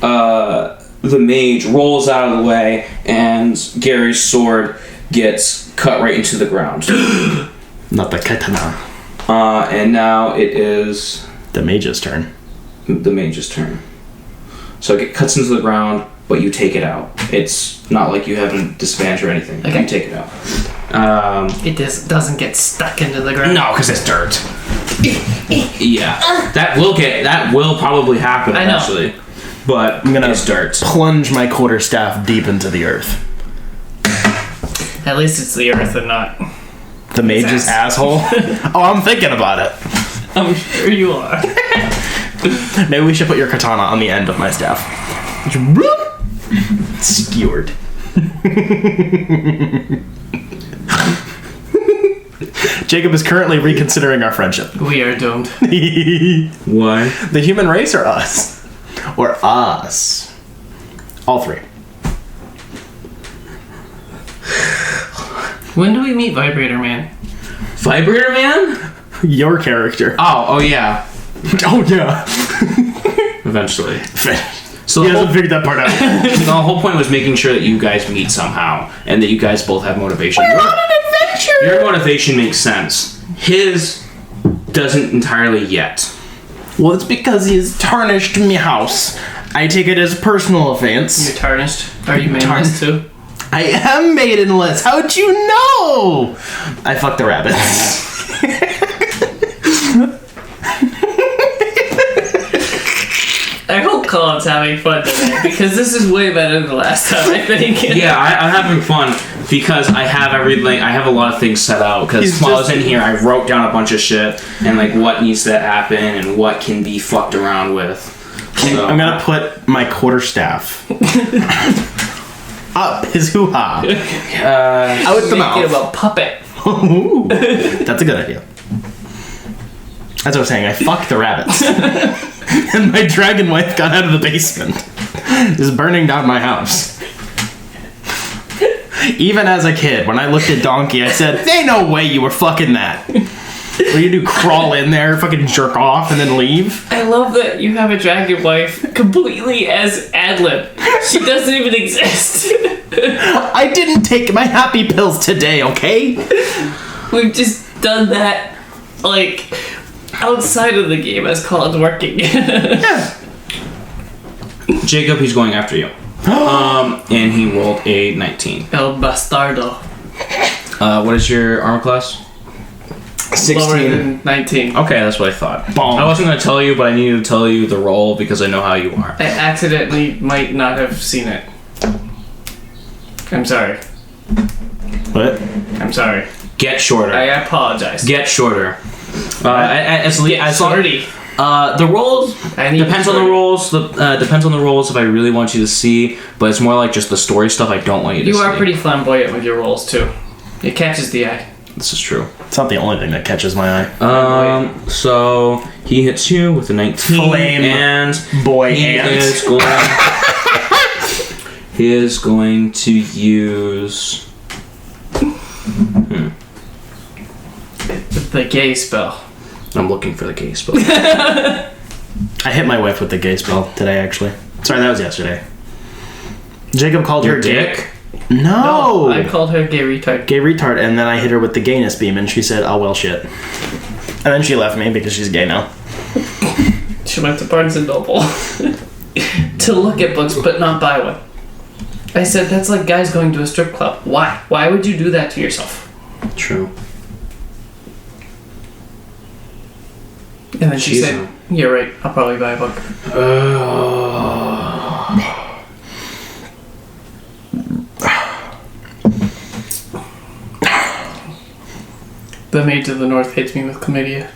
the mage rolls out of the way, and Gary's sword gets cut right into the ground. Not the katana. And now it is The mage's turn. the mage's turn. So it cuts into the ground, but you take it out. It's not like you have a disadvantage or anything. Okay. You take it out. It doesn't get stuck into the ground. No, because it's dirt. Yeah, that will probably happen I know. eventually. But I'm gonna it's dirt. plunge my quarterstaff deep into the earth. At least it's the earth and not. The mage's asshole? Oh, I'm thinking about it. I'm sure you are. Maybe we should put your katana on the end of my staff. Skewered. Jacob is currently reconsidering our friendship. We are doomed. Why? The human race or us? Or us? All three. When do we meet Vibrator Man? Vibrator Man? Your character. Oh yeah. Oh, yeah. Eventually. So he hasn't figured that part out. The whole point was making sure that you guys meet somehow, and that you guys both have motivation. We're on an adventure! Your motivation makes sense. His doesn't entirely yet. Well, it's because he has tarnished me house. I take it as personal offense. You're tarnished. Are you maidenless too? I am maidenless. How'd you know? I fucked the rabbits. I hope Colin's having fun today because this is way better than the last time, I think. Yeah, I'm having fun because I have everything. I have a lot of things set out. Because while I was in here, I wrote down a bunch of shit and like what needs to happen and what can be fucked around with. So, I'm gonna put my quarterstaff up his hoo-ha. Out the Make it mouth. a puppet. Ooh, that's a good idea. As I was saying, I fucked the rabbits. And my dragon wife got out of the basement. Just burning down my house. Even as a kid, when I looked at Donkey, I said, "Ain't no way you were fucking that." What do you do? Crawl in there, fucking jerk off, and then leave? I love that you have a dragon wife completely as ad-lib. She doesn't even exist. I didn't take my happy pills today, okay? We've just done that, like, outside of the game as Colin's working. Yeah. Jacob, he's going after you. And he rolled a 19. El Bastardo. What is your armor class? Lower than 19. Okay, that's what I thought. Bonk. I wasn't going to tell you, but I needed to tell you the roll because I know how you are. I accidentally might not have seen it. I'm sorry. What? I'm sorry. Get shorter. I apologize. Get shorter. As long Sorry. the rolls I need depends on the shorty. rolls. Depends on the rolls if I really want you to see, but it's more like just the story stuff I don't want you to see. You are pretty flamboyant with your rolls too. It catches the eye. This is true. It's not the only thing that catches my eye. So he hits you with a 19, Flame and boy he ant. is going. He is going to use. The gay spell. I'm looking for the gay spell. I hit my wife with the gay spell today, actually. Sorry, that was yesterday. Jacob called Your her dick? No! I called her gay retard. Gay retard, and then I hit her with the gayness beam, and she said, "Oh, well, shit." And then she left me because she's gay now. She went to Barnes and Noble to look at books but not buy one. I said, that's like guys going to a strip club. Why? Why would you do that to yourself? True. And then she Jeez. said, you're right, I'll probably buy a book. The maid to the north hits me with chlamydia.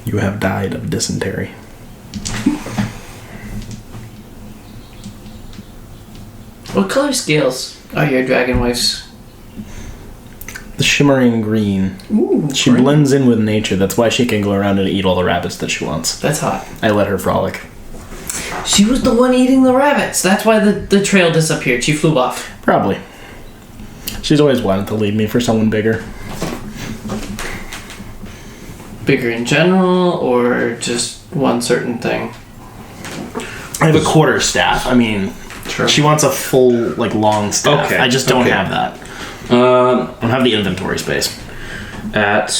You have died of dysentery. What color scales are your dragon wives? The shimmering green. Ooh, She green. blends in with nature. That's why she can go around and eat all the rabbits that she wants. That's hot. I let her frolic. She was the one eating the rabbits. That's why the trail disappeared. She flew off. Probably. She's always wanted to leave me for someone bigger. Bigger in general, or just one certain thing? I have a quarterstaff. I mean, Sure. she wants a full, like, long staff. Okay, I just don't okay. have that. I don't have the inventory space. At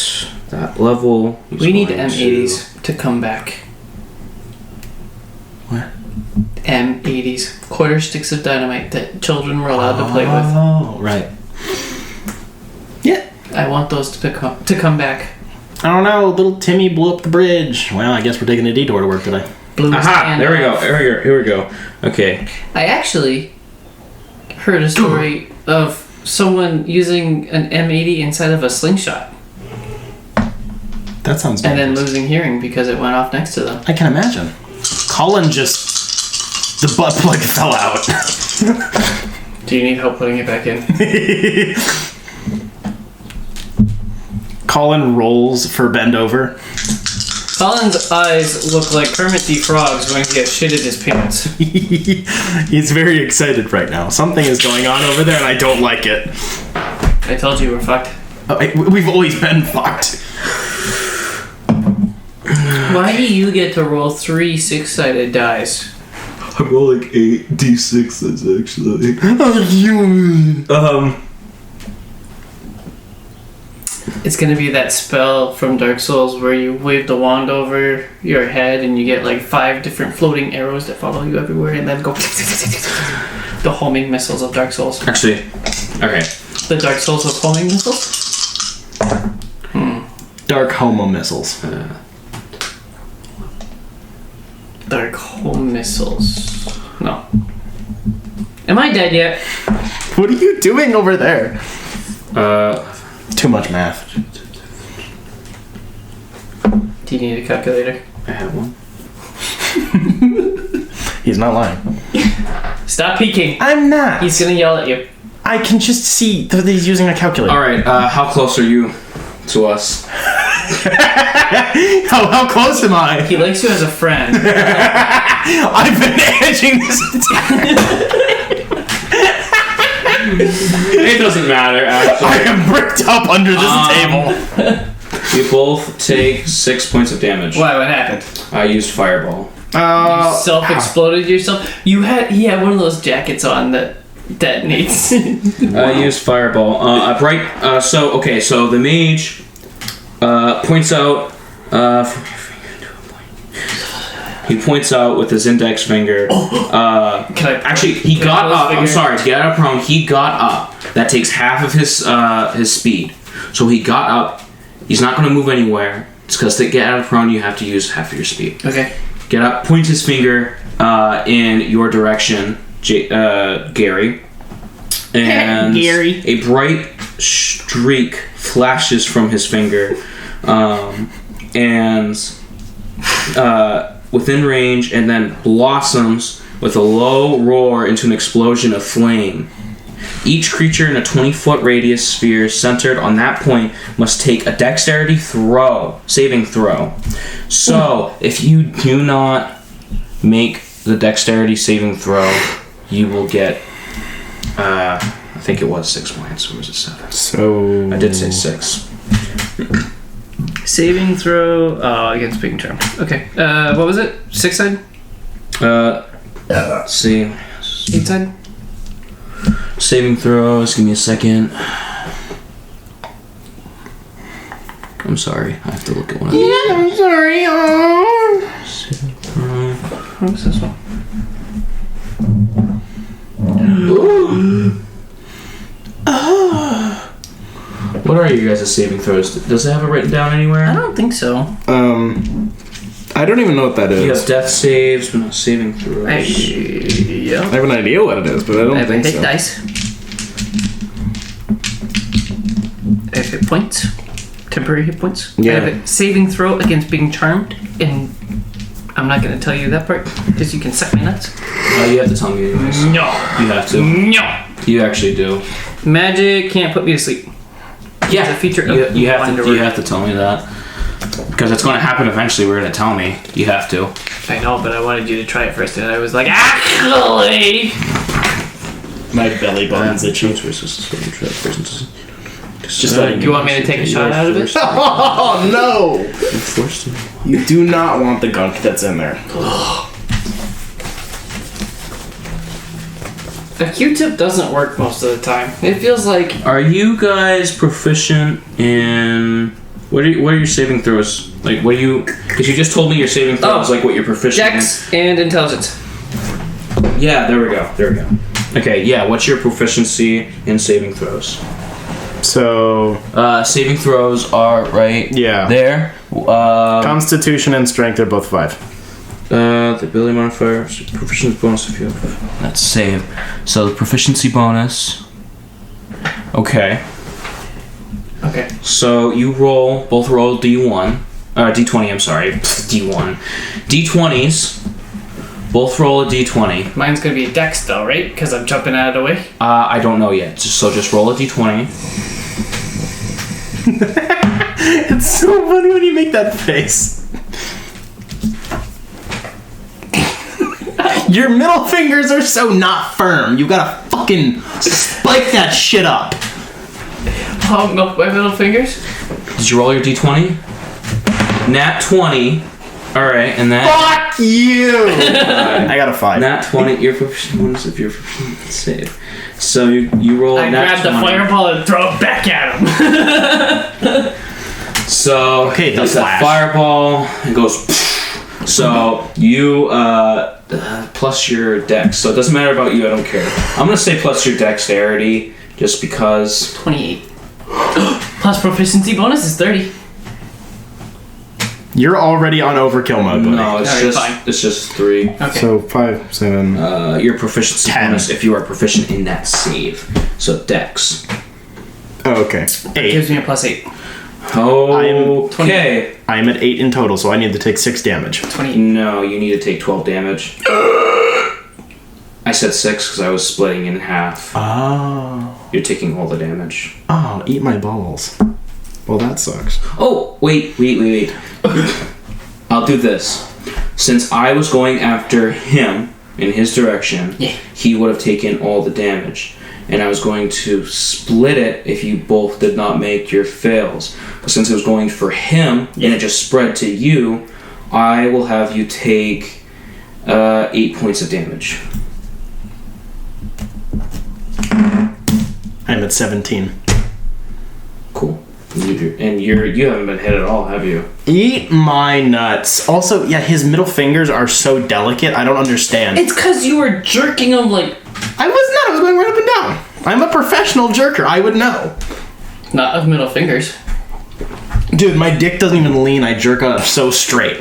that level, he's We need going M80s to come back. What? M80s. Quarter sticks of dynamite that children were allowed to play with. Oh, right. Yeah. I want those to come back. I don't know. Little Timmy blew up the bridge. Well, I guess we're taking a detour to work today. Blue Aha! stand There we go. off. Here we go. Okay. I actually heard a story of someone using an M80 inside of a slingshot That sounds and then dangerous. losing hearing because it went off next to them. I can imagine. Colin just... The butt plug fell out. Do you need help putting it back in? Colin rolls for bend over. Colin's eyes look like Kermit the Frog's when he has shit in his pants. He's very excited right now. Something is going on over there and I don't like it. I told you we're fucked. We've always been fucked. Why do you get to roll 3 6-sided dice? I roll like 8 d6s actually. It's gonna be that spell from Dark Souls where you wave the wand over your head and you get like 5 different floating arrows that follow you everywhere and then go the homing missiles of Dark Souls. Actually, okay. The Dark Souls of homing missiles? Dark homo missiles. Dark home missiles. No. Am I dead yet? What are you doing over there? Too much math. Do you need a calculator? I have one. He's not lying. Stop peeking. I'm not. He's gonna yell at you. I can just see that he's using a calculator. Alright, how close are you to us? How close am I? He likes you as a friend. I've been edging this. It doesn't matter, actually. I am bricked up under this table. You both take 6 points of damage. Why? What happened? I used Fireball. You self-exploded yourself? He had one of those jackets on that detonates. I used Fireball. So the mage points out. He points out with his index finger. He got up. I'm sorry, to get out of prone, he got up. That takes half of his speed. So he got up. He's not going to move anywhere. It's because to get out of prone, you have to use half of your speed. Okay. Get up, point his finger in your direction, Gary. And Gary. a bright streak flashes from his finger. Within range, and then blossoms with a low roar into an explosion of flame. Each creature in a 20-foot radius sphere centered on that point must take a dexterity saving throw. So, if you do not make the dexterity saving throw, you will get, I think it was 6 points, or was it 7? So I did say 6. Saving throw against being charmed. Okay. What was it? 6-side? Let's see. 8-side? Saving throws, give me a second. I'm sorry, I have to look at one of these. Yeah, I'm sorry. Saving throw. What was this one? What are you guys' saving throws? Does it have it written down anywhere? I don't think so. I don't even know what that is. You have death saves, but not saving throws. I have an idea what it is, but I don't I have a think hit so. dice. I have hit points. Temporary hit points. Yeah. I have a saving throw against being charmed, and I'm not going to tell you that part because you can suck my nuts. You have to tell me anyways. No. You have to. No. You actually do. Magic can't put me to sleep. Yeah. It's a feature of You have Wonderworld. to tell me that. Because it's going to happen eventually. We're going to tell me. You have to. I know, but I wanted you to try it first, and I was like, actually. My belly button's itchy. Just you want me to take a shot out of it? Oh no! You do not want the gunk that's in there. The Q-tip doesn't work most of the time. It feels like... Are you guys proficient in... What are your saving throws? Like, what do you... Because you just told me your saving throws, like what you're proficient Dex and intelligence. in. Yeah, there we go. Okay, yeah, what's your proficiency in saving throws? So... saving throws are right there. Constitution and strength are both 5. The ability modifier, proficiency bonus if you have... That's save. So the proficiency bonus... Okay. So you both roll D1. D20, I'm sorry. D1. D20s. Both roll a D20. Mine's gonna be a Dex though, right? Because I'm jumping out of the way? I don't know yet. So just roll a D20. It's so funny when you make that face. Your middle fingers are so not firm. You gotta fucking spike that shit up. Oh, no, my middle fingers? Did you roll your D20? Nat 20. Alright, and that... Fuck you! I got a 5. Nat 20, your proficient bonus if you're proficient. Save. So you roll I nat grab the 20. fireball and throw it back at him. So, okay, that's that fireball. It goes... So, you, plus your dex. So it doesn't matter about you, I don't care. I'm gonna say plus your dexterity, just because... 28. Plus proficiency bonus is 30. You're already on overkill mode, buddy. No, it's just 3. Okay. So 5, 7... your proficiency 10. bonus if you are proficient in that save. So dex. Oh, okay. 8. Gives me a plus 8. Okay. I'm at 8 in total, so I need to take 6 damage. 28. No, you need to take 12 damage. I said 6 because I was splitting in half. Oh. You're taking all the damage. Oh, eat my balls. Well, that sucks. Oh, wait. I'll do this. Since I was going after him in his direction, he would have taken all the damage. And I was going to split it if you both did not make your fails. But since it was going for him, and it just spread to you, I will have you take 8 points of damage. I'm at 17. Cool. And you haven't been hit at all, have you? Eat my nuts. Also, yeah, his middle fingers are so delicate, I don't understand. It's because you were jerking them like... I was not. I was going right up and down. I'm a professional jerker. I would know. Not of middle fingers. Dude, my dick doesn't even lean. I jerk up so straight.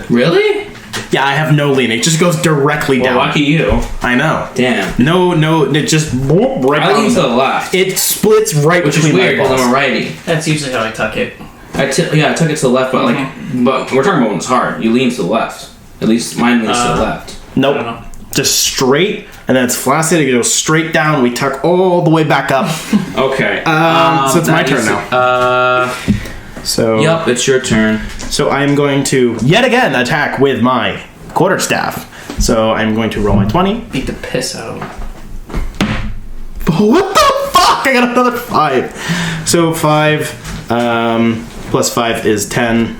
Really? Yeah, I have no lean. It just goes directly down. Lucky you. I know. Damn. No, it just right I lean down. to the left. It splits right Which is between weird my because balls. I'm a righty. That's usually how I tuck it. I took it to the left, but but we're talking about when it's hard. You lean to the left. At least mine leans to the left. Nope. I don't know. Just straight, and then it's flaccid. It goes straight down. We tuck all the way back up. Okay. So it's my turn now. So. Yep, it's your turn. So I'm going to yet again attack with my quarterstaff. So I'm going to roll my 20. Beat the piss out of him. What the fuck? I got another 5. So 5 plus 5 is 10.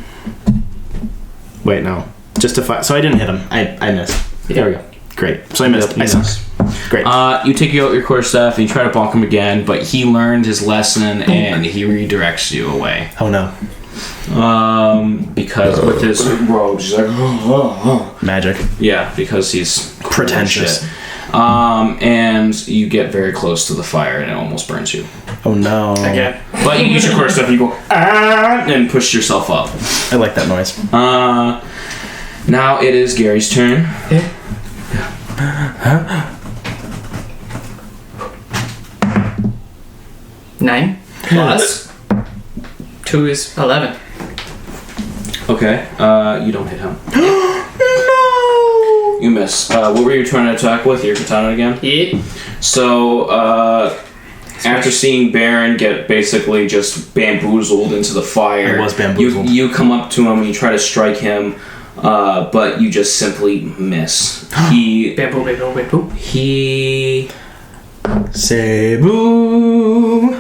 Wait, no. Just a 5. So I didn't hit him. I missed. There we go. Great. So I missed. Yep, I suck. Great. You take out your quarterstaff and you try to bonk him again, but he learned his lesson and he redirects you away. Oh no. Because with his robe, he's like, Magic. yeah, because he's cool Pretentious. and shit. And you get very close to the fire and it almost burns you. Oh no. Again. But you use your quarterstaff and you go, and push yourself up. I like that noise. Now it is Gary's turn. 9 plus 2 is 11. Okay, you don't hit him. No. You miss. What were you trying to attack with? Your katana again? Yeah. So, after seeing Baron get basically just bamboozled into the fire, I was bamboozled. You come up to him and you try to strike him, but you just simply miss. He Say boo.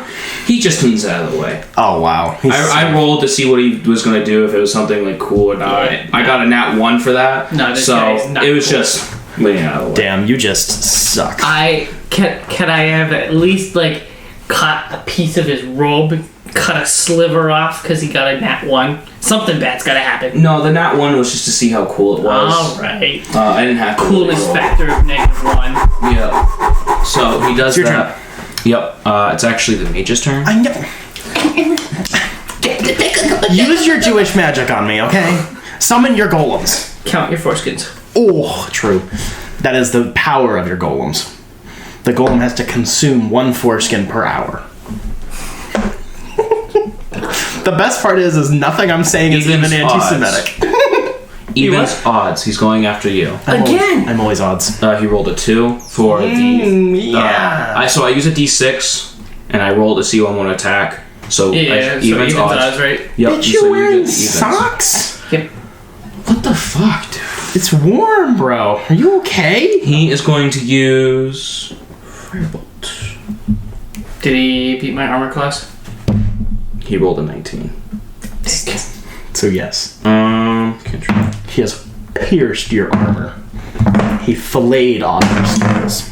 He just moves out of the way. Oh wow! I rolled to see what he was going to do, if it was something like cool or not. Yeah. I got a nat 1 for that. No, this so guy's not it was cool. just laying out of the way. Damn, you just suck. Can I have at least like cut a piece of his robe, cut a sliver off because he got a nat 1? Something bad's gotta happen. No, the nat 1 was just to see how cool it was. All right. I didn't have to. Coolness roll. factor of -1. Yeah. So he does It's your that. Yep. It's actually the mage's turn. I know. Use your Jewish magic on me, okay? Summon your golems. Count your foreskins. Oh, true. That is the power of your golems. The golem has to consume 1 foreskin per hour. The best part is nothing I'm saying is even anti-Semitic. Evens odds. He's going after you. I'm always odds. He rolled a 2 for the. Yeah. So I use a d6 and I roll to see who I'm going to attack. So Yeah, so evens odds. right? Yep. Bitch, so you get wearing the evens. socks? Yep. What the fuck, dude? It's warm, bro. Are you okay? He is going to use Firebolt. Did he beat my armor class? He rolled a 19. So yes, Can't try. he has pierced your armor. He filleted off your skills.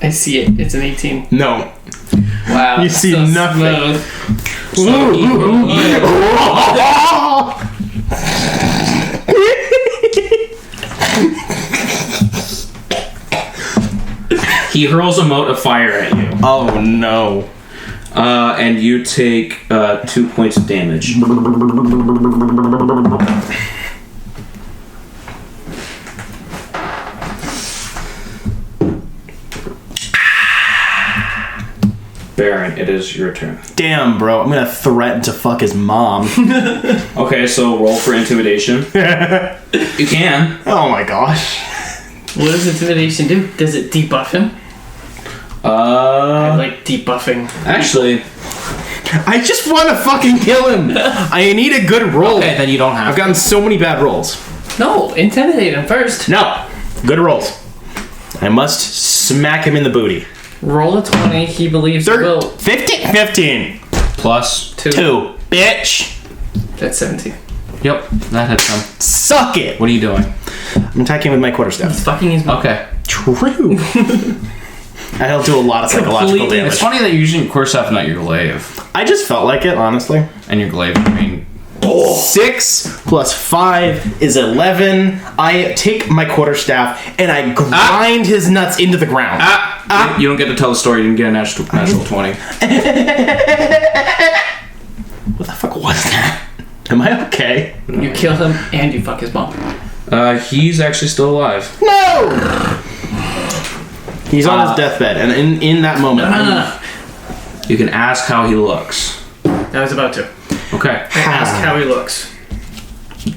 I see it. It's an 18. No. Wow. You see so nothing. smooth. He hurls a mote of fire at you. Oh no. And you take 2 points of damage. Baron, it is your turn. Damn, bro. I'm gonna threaten to fuck his mom. Okay, so roll for intimidation. You can. Oh my gosh. What does intimidation do? Does it debuff him? I like debuffing. Actually, I just want to fucking kill him. I need a good roll. okay, then you don't have I've gotten so many bad rolls. No, intimidate him first. No. Good rolls. I must smack him in the booty. Roll a 20. He believes he will. 15. plus. 2. 2. Bitch. That's 17. Yep, that hits him. Suck it. What are you doing? I'm attacking with my quarterstaff. He's fucking his mom. Okay. True. I'll do a lot of psychological Completely- damage. It's funny that you're using your quarterstaff and not your glaive. I just felt like it, honestly. And your glaive, I mean... 6 plus 5 is 11. I take my quarterstaff and I grind his nuts into the ground. You don't get to tell the story. You didn't get a natural 20. What the fuck was that? Am I okay? You kill him and you fuck his mom. He's actually still alive. No! He's on his deathbed, and in that moment, No. You can ask how he looks. I was about to. Okay. Ask how he looks.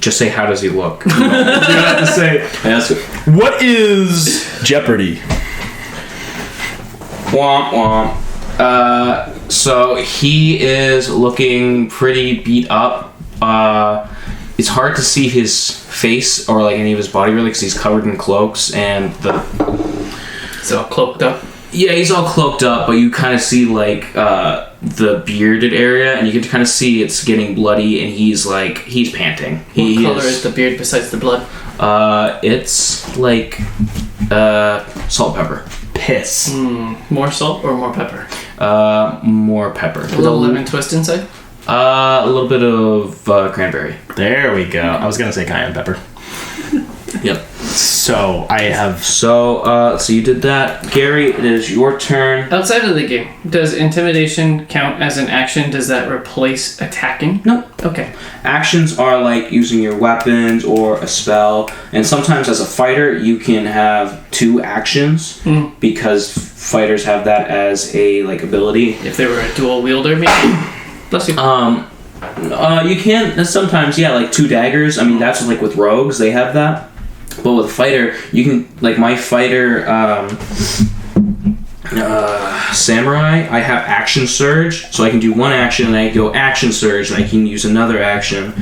Just say, how does he look? you have to say, Ask what is Jeopardy? Womp womp. So he is looking pretty beat up. It's hard to see his face or like any of his body really because he's covered in cloaks and So cloaked up. yeah, he's all cloaked up, but you kind of see like the bearded area, and you get to kind of see it's getting bloody, and he's panting. What color is the beard besides the blood? It's like salt and pepper. Piss. More salt or more pepper? More pepper. A little lemon twist inside? A little bit of cranberry. There we go. I was gonna say cayenne pepper. Yep. So I have. So you did that, Gary. It is your turn. Outside of the game, does intimidation count as an action? Does that replace attacking? No. Okay. Actions are like using your weapons or a spell, and sometimes as a fighter you can have 2 actions because fighters have that as a like ability. If they were a dual wielder, maybe. Bless you. You can sometimes, yeah, like 2 daggers. I mean, that's like with rogues, they have that. But with fighter, you can, like my fighter samurai, I have action surge, so I can do one action and I go action surge and I can use another action,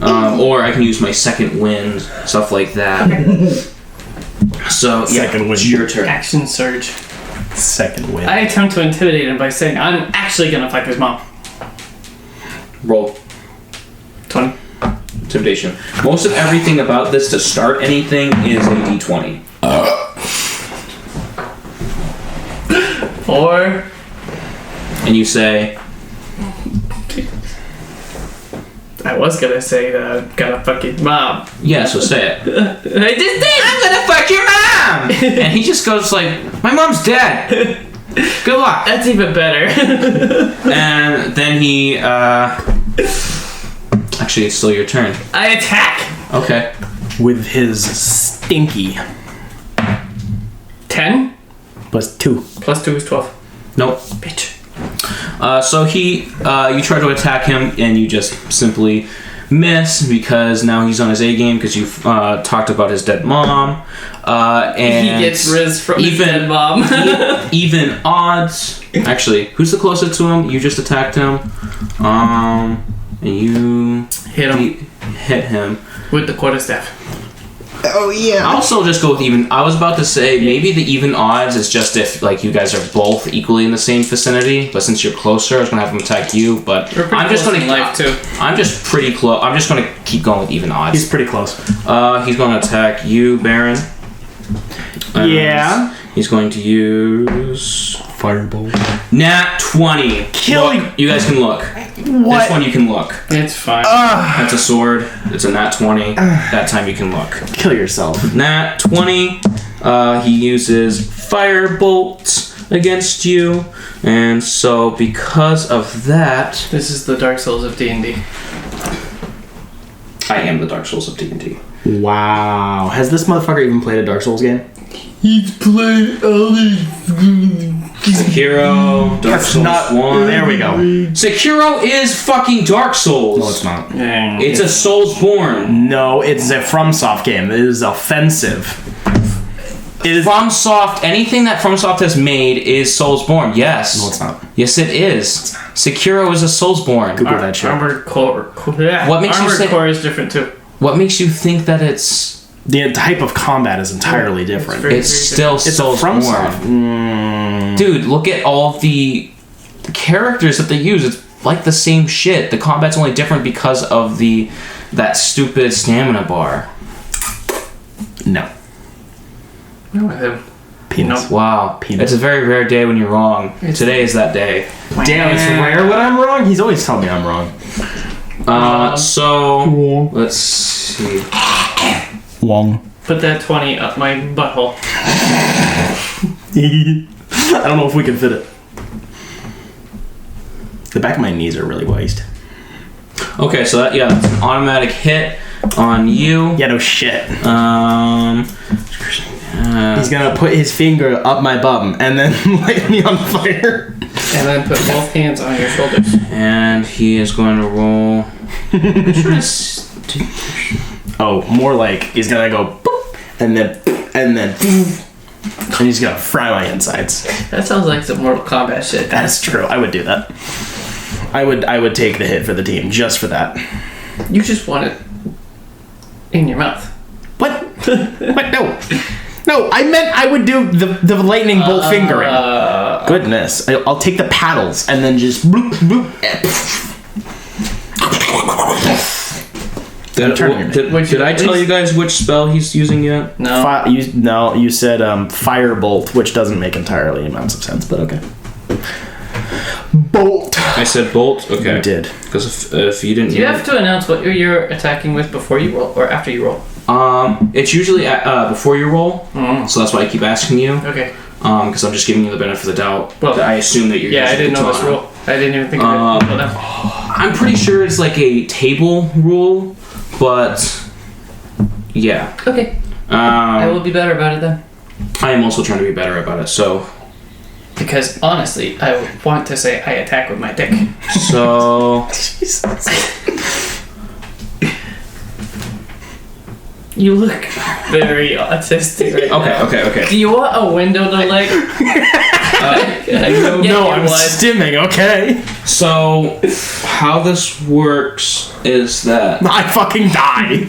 or I can use my second wind, stuff like that. So Second wind. it's your turn. Action surge. Second win. I attempt to intimidate him by saying, I'm actually gonna fuck his mom. Roll 20. intimidation. Most of everything about this to start anything is a d20. 4. And you say, I was gonna say that I'm gonna fuck his mom. yeah, so say it. I just did! I'm gonna fuck your mom! And he just goes like, my mom's dead. Good luck. That's even better. And then he, actually, it's still your turn. I attack. Okay. With his stinky 10 plus 2. plus 2 is 12. Nope. Bitch. So he, you try to attack him, and you just simply miss because now he's on his A game because you've talked about his dead mom. And He gets riz from his dead mom. even odds. Actually, who's the closest to him? You just attacked him. And you Hit him hit him. with the quarterstaff. Oh yeah. I'll still just go with even. I was about to say maybe the even odds is just if like you guys are both equally in the same vicinity, but since you're closer, I was gonna have him attack you. But We're pretty I'm just close gonna in life too. I'm just pretty close. I'm just gonna keep going with even odds. He's pretty close. He's gonna attack you, Baron. Yeah. He's going to use Fireball. Nat 20. Kill Look, you. You guys can look. What? This one you can look. It's fine. That's a sword. It's a nat 20. That time you can look. Kill yourself. Nat 20. He uses Firebolt against you. And so because of that, This is the Dark Souls of D&D. I am the Dark Souls of D&D. Wow. Has this motherfucker even played a Dark Souls game? He's played all these. Sekiro, Dark That's Souls not. 1. There we go. Sekiro is fucking Dark Souls. No, it's not. It's a Soulsborne. No, it's a FromSoft game. It is offensive. It is. FromSoft, anything that FromSoft has made is Soulsborne. Yes. No, it's not. Yes, it is. Sekiro is a Soulsborne. Google that shit. Armored Core. What makes you Armored say- Core is different too. What makes you think that it's The type of combat is entirely different. very- it's still It's a FromSoft. Soulsborne? Dude, look at all the characters that they use. It's like the same shit. The combat's only different because of that stupid stamina bar. No. Where with him? Penis. Wow. Penis. It's a very rare day when you're wrong. Today is that day. Damn, it's rare when I'm wrong. He's always telling me I'm wrong. So let's see. Wong. Put that 20 up my butthole. I don't know if we can fit it. The back of my knees are really waist. Okay, so that's an automatic hit on you. Yeah, no shit. He's He's gonna put his finger up my bum and then light me on fire. And then put both hands on your shoulders. and he is going to roll. Oh, more like he's gonna go boop, and then and he's gonna fry my insides. That sounds like some Mortal Kombat shit. That's true. I would do that. I would take the hit for the team just for that. You just want it in your mouth. What? What? No. I meant I would do the lightning bolt fingering. Goodness, I'll take the paddles and then just bloop bloop. Did I tell you guys which spell he's using yet? No. You said firebolt, which doesn't make entirely amounts of sense, but okay. Bolt. I said bolt. Okay. You did. Because if you didn't, Do you have to announce what you're attacking with before you roll or after you roll? It's usually before you roll, so that's why I keep asking you. Okay. Because I'm just giving you the benefit of the doubt. Well, I assume that you're. Yeah, I using didn't know this katana. rule. I didn't even think of it until now. I'm pretty sure it's like a table rule, but yeah. Okay. I will be better about it then. I am also trying to be better about it. So Because honestly, I want to say I attack with my dick. You look very autistic right now. Okay. Do you want a window to like? No, I'm stimming, okay? So, how this works is that I fucking die.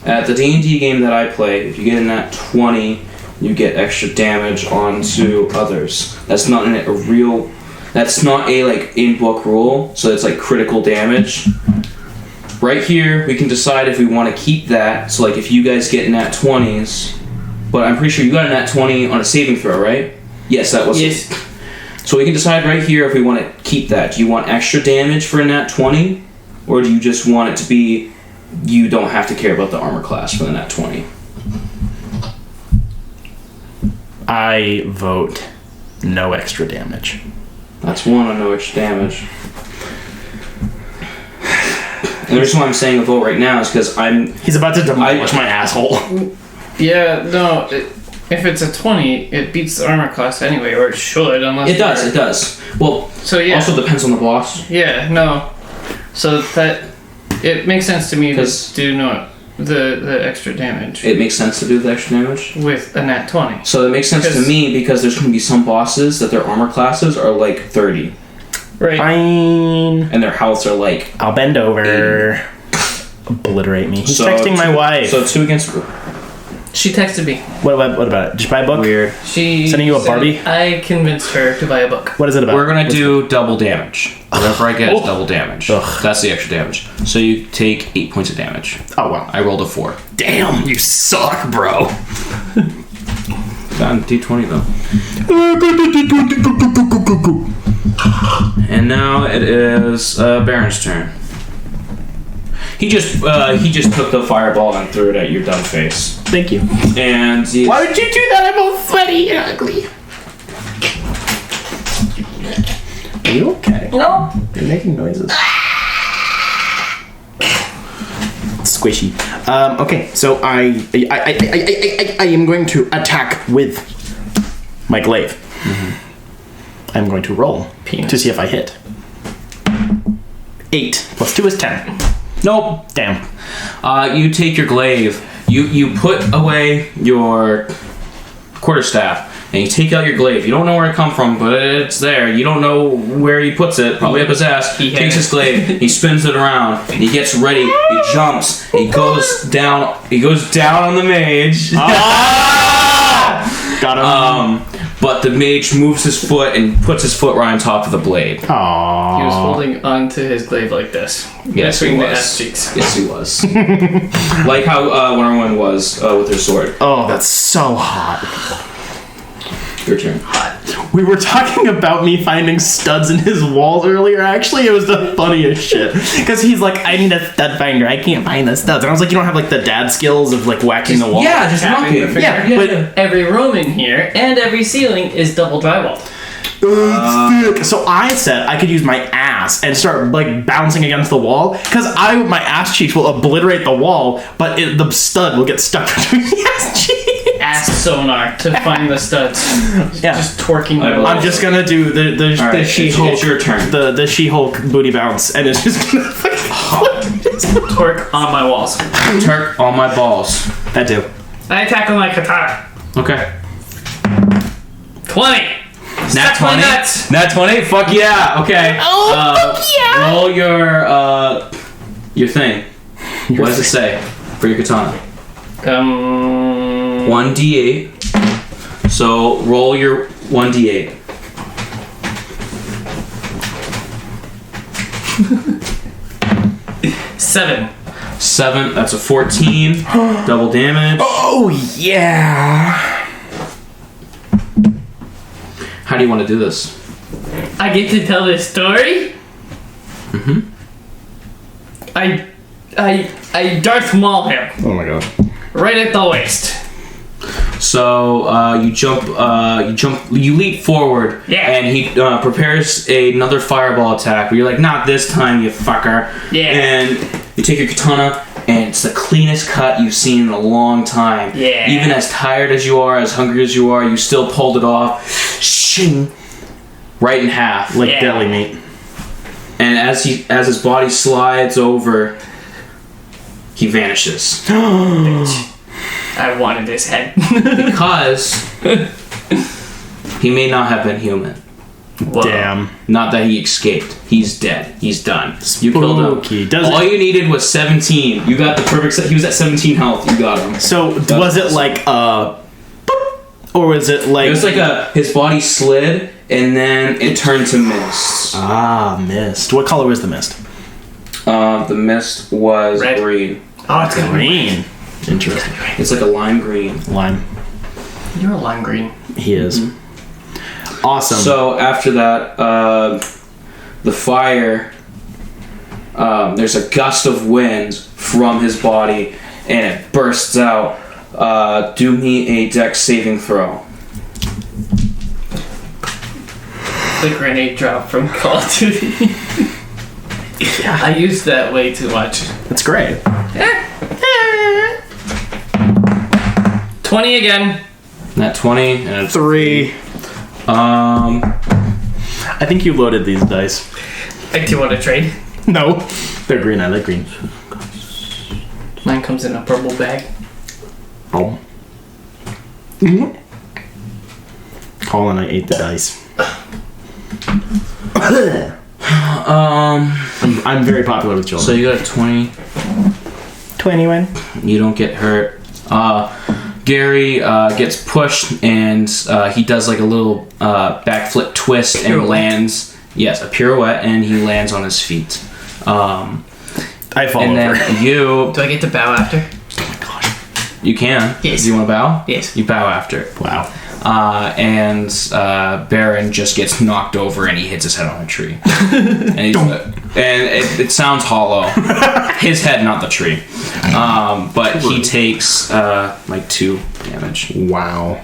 at the D&D game that I play, if you get in that 20, you get extra damage onto others. That's not a like in-book rule, so it's like critical damage. Right here, we can decide if we want to keep that. So like if you guys get nat 20s, but I'm pretty sure you got a nat 20 on a saving throw, right? Yes, that was. Yes. So we can decide right here if we want to keep that. Do you want extra damage for a nat 20? Or do you just want it to be you don't have to care about the armor class for the nat 20? I vote no extra damage. That's one on no extra damage. And the reason why I'm saying a vote right now is because He's about to demolish my asshole. Yeah, no. If it's a 20, it beats the armor class anyway, or it should, unless It does. Well, So yeah. also depends on the boss. Yeah, no. So that it makes sense to me to 'Cause- do not the extra damage It makes sense to do the extra damage. with a nat 20. So it makes sense to me because there's going to be some bosses that their armor classes are like 30. Right. Fine. And their healths are like... I'll bend over. Obliterate me. He's So texting my wife. So 2 against... She texted me. What about it? Did you buy a book? Weird. She Sending you a said Barbie? I convinced her to buy a book. What is it about? We're going to do double damage. Whatever I get is Oh. double damage. Ugh. That's the extra damage. So you take 8 points of damage. Oh, wow. I rolled a 4. Damn, you suck, bro. Got a D20 though. And now it is Baron's turn. He just took the fireball and threw it at your dumb face. Thank you. And he, Why would you do that? I'm all sweaty and ugly. Are you okay? No. You're making noises. Squishy. Okay, so I am going to attack with my glaive. Mm-hmm. I'm going to roll to see if I hit. 8 plus 2 is 10. nope. Damn. You take your glaive. You put away your quarterstaff. And you take out your glaive. You don't know where it come from, but it's there. You don't know where he puts it. Probably up his ass. He takes his glaive. He spins it around. And he gets ready. He jumps. He goes down. He goes down on the mage. Got him. But the mage moves his foot and puts his foot right on top of the blade. Aww. He was holding onto his glaive like this. Yes, he between the was. ass cheeks. Yes, he was. Like how Wonder Woman was with her sword. Oh, that's so hot. Your turn. We were talking about me finding studs in his walls earlier. Actually, it was the funniest shit. Because he's like, I need a stud finder. I can't find the studs. And I was like, you don't have like the dad skills of like whacking the wall? Yeah, just Tapping the knocking. finger. Yeah, but Every room in here and every ceiling is double drywall. so I said I could use my ass and start like bouncing against the wall because my ass cheeks will obliterate the wall, but the stud will get stuck between the ass cheeks. Ass sonar to find the studs. Yeah. Just twerking. I'm just gonna do the Alright, She-Hulk. it's your turn. The She-Hulk booty bounce, and it's just gonna twerk on my walls. Turk on my balls. that too. I attack with my katana. Okay. 20. Nat Suck my 20? nuts. Nat 20? Fuck yeah. Okay. Fuck yeah. Roll your thing. What does it say for your katana? 1d8. So roll your 1d8. Seven. 7. That's a 14. Double damage. Oh yeah. How do you want to do this? I get to tell this story. Mm-hmm. I Darth Maul him Oh my god. right at the waist. So you leap forward, Yeah. and he prepares another fireball attack. But you're like, not this time, you fucker. Yeah. And you take your katana, and it's the cleanest cut you've seen in a long time. Yeah. Even as tired as you are, as hungry as you are, you still pulled it off. Shing! Right in half. Like Yeah. deli meat. And as his body slides over, he vanishes. I wanted his head. Because he may not have been human. Whoa. Damn. Not that he escaped. He's dead. He's done. You killed him. All you needed was 17. You got the perfect set. He was at 17 health. You got him. So was it like or was it like? It was like his body slid and then it turned to mist. Mist. What color was the mist? The mist was Red. green. Oh, it's gonna be Green. Interesting. It's like a lime green. Lime. You're a lime green. He is. Awesome. So after that, the fire. There's a gust of wind from his body, and it bursts out. Do me a dex saving throw. The grenade drop from Call of Duty. I used that way too much. That's great. 20 again. Not 20 and a 3. I think you loaded these dice. Do you want to trade? No. They're green. I like green. Mine comes in a purple bag. Oh. Colin, I ate the dice. I'm very popular with children. So you got a 20. 21. You don't get hurt. Gary gets pushed and he does like a little backflip twist and Pirouette. lands. Yes, a pirouette, and he lands on his feet. I fall And over. then you Do I get to bow after? you can. Yes. Do you want to bow? Yes. You bow after. Wow. And Baron just gets knocked over and he hits his head on a tree. And it sounds hollow. His head, not the tree. But he takes like 2 damage. Wow.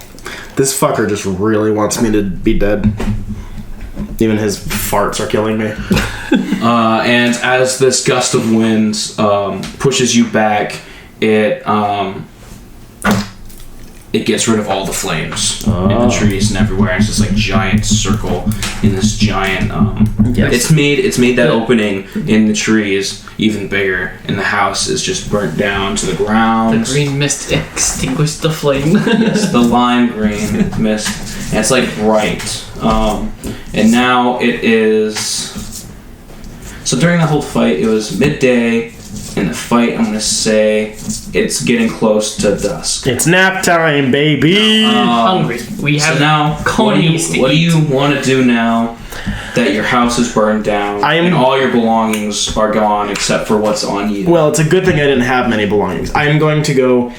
This fucker just really wants me to be dead. Even his farts are killing me. And as this gust of wind pushes you back, it gets rid of all the flames in the trees and everywhere. It's just like giant circle in this giant. It's made that opening in the trees even bigger, and the house is just burnt down to the ground. The green mist extinguished the flame. Yes, the lime green mist, and it's like bright. And now it is. So during the whole fight, it was midday. In the fight, I'm gonna say it's getting close to dusk. It's nap time, baby. Hungry. We have So now, conies to what do eat. you want to do now that your house is burned down and all your belongings are gone except for what's on you? Well, it's a good thing I didn't have many belongings. I am going to go,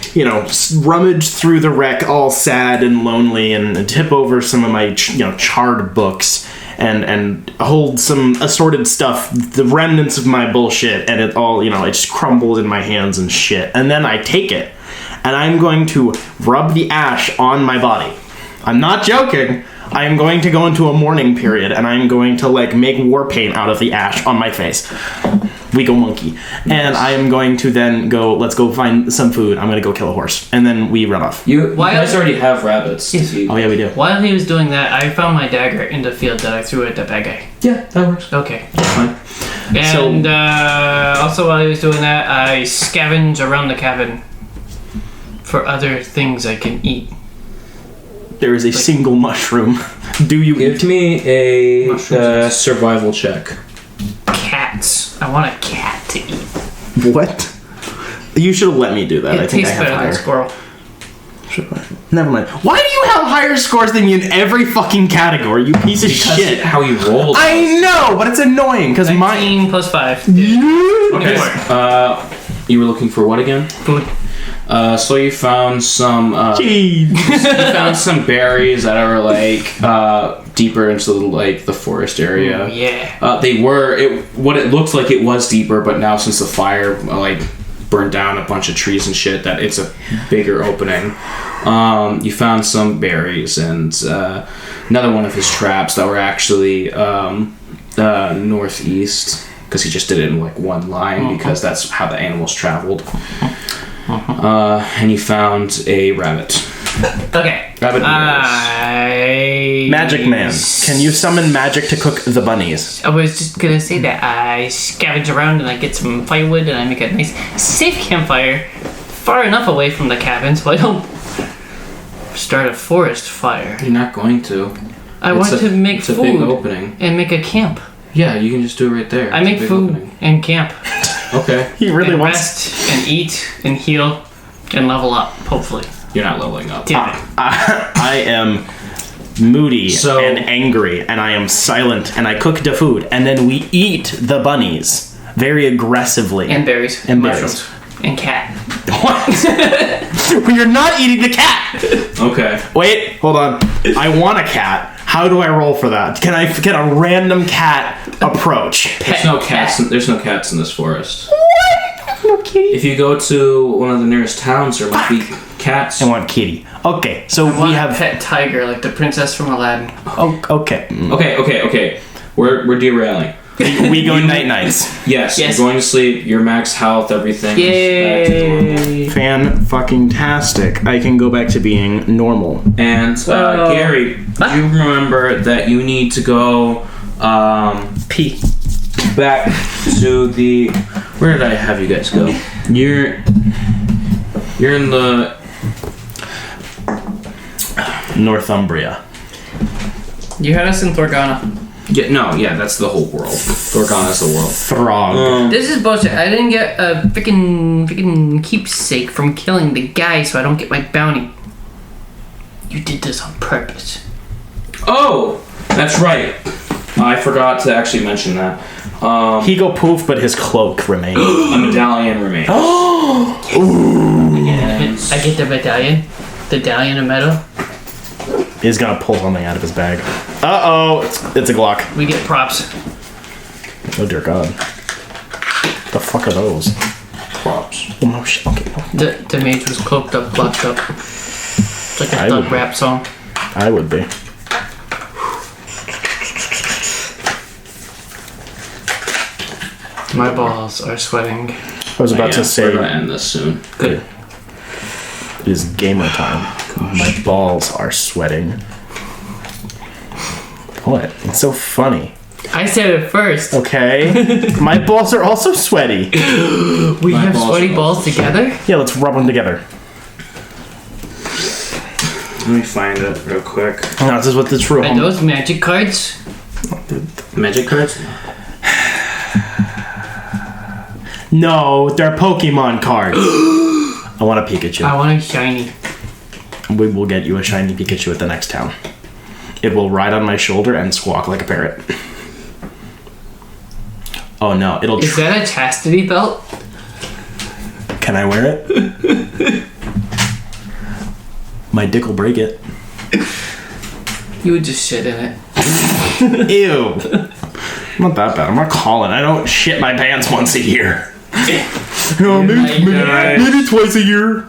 rummage through the wreck all sad and lonely and tip over some of my, charred books and hold some assorted stuff, the remnants of my bullshit, and it all, it just crumbles in my hands and shit. And then I take it, and I'm going to rub the ash on my body. I'm not joking. I am going to go into a mourning period, and I'm going to, make war paint out of the ash on my face. We go monkey. And I am going to then let's go find some food. I'm going to go kill a horse. And then we run off. You guys already have rabbits. Yes. Oh, yeah, we do. While he was doing that, I found my dagger in the field that I threw at the bad guy. Yeah, that works. Okay. That's fine. And also while he was doing that, I scavenged around the cabin for other things I can eat. There is a single mushroom. Do you Give me a survival check. Cats. I want a cat to eat. What? You should have let me do that. It I think I tastes have better higher. than squirrel. Never mind. Why do you have higher scores than me in every fucking category, you piece of shit? How you rolled. I know, but it's annoying because mine. 19 plus 5. Okay. You were looking for what again? Food. So you found some. Jeez. You found some berries that are deeper into the forest area. Ooh, yeah. They were what it looked like it was deeper, but now since the fire burned down a bunch of trees and shit, that it's a bigger opening. You found some berries and another one of his traps that were actually northeast, because he just did it in one line because that's how the animals traveled. And you found a rabbit. Okay. Rabbit Magic Man, can you summon magic to cook the bunnies? I was just gonna say that I scavenge around and I get some firewood and I make a nice safe campfire far enough away from the cabin so I don't start a forest fire. You're not going to. I want to make It's a big food opening. and make a camp. Yeah, you can just do it right there. I It's a make big food opening. and camp. Okay. He really And wants. rest and eat and heal and level up, hopefully. You're not leveling up. Damn it. I am moody So- and angry, and I am silent, and I cook the food, and then we eat the bunnies very aggressively. And berries. And mushrooms. And cat. What? You're not eating the cat. Okay. Wait, hold on. I want a cat. How do I roll for that? Can I get a random cat approach? There's no cats. There's no cats in this forest. No kitty. If you go to one of the nearest towns, there might be cats. I want kitty. Okay, so I want we a have. pet tiger like the princess from Aladdin. Oh, okay. Okay. We're derailing. We go night-nights. Yes. Yes. You're going to sleep. Your max health, everything. is back to normal. Yay! Fan-fucking-tastic. I can go back to being normal. And Gary, you remember that you need to go Pee. back to the. Where did I have you guys go? You're in the. Northumbria. You had us in Thorgana. Yeah, that's the whole world. Thorgana's the world. Throg. This is bullshit. I didn't get a freaking keepsake from killing the guy, so I don't get my bounty. You did this on purpose. Oh, that's right. I forgot to actually mention that. He go poof, but his cloak remained. A medallion remains. I get the medallion. The medallion of metal. He's gonna pull something out of his bag. Uh-oh, it's a Glock. We get props. Oh dear God. The fuck are those? Props. Oh no shit. Okay. No. The mage was cloaked up, blocked up. It's like a I thug would- rap song. I would be. My balls are sweating. I was about to We're say gonna end this soon. Good. it is gamer time. My balls are sweating. What? It's so funny. I said it first. Okay. My balls are also sweaty. We My have balls sweaty are balls together? Yeah, let's rub them together. Let me find it real quick. No, this is what the true Are home. those magic cards? Magic cards? No, they're Pokemon cards. I want a Pikachu. I want a shiny. We will get you a shiny Pikachu at the next town. It will ride on my shoulder and squawk like a parrot. Oh no, it'll. Is that a chastity belt? Can I wear it? My dick will break it. You would just shit in it. Ew. Not that bad. I'm not calling. I don't shit my pants once a year. No, maybe twice a year.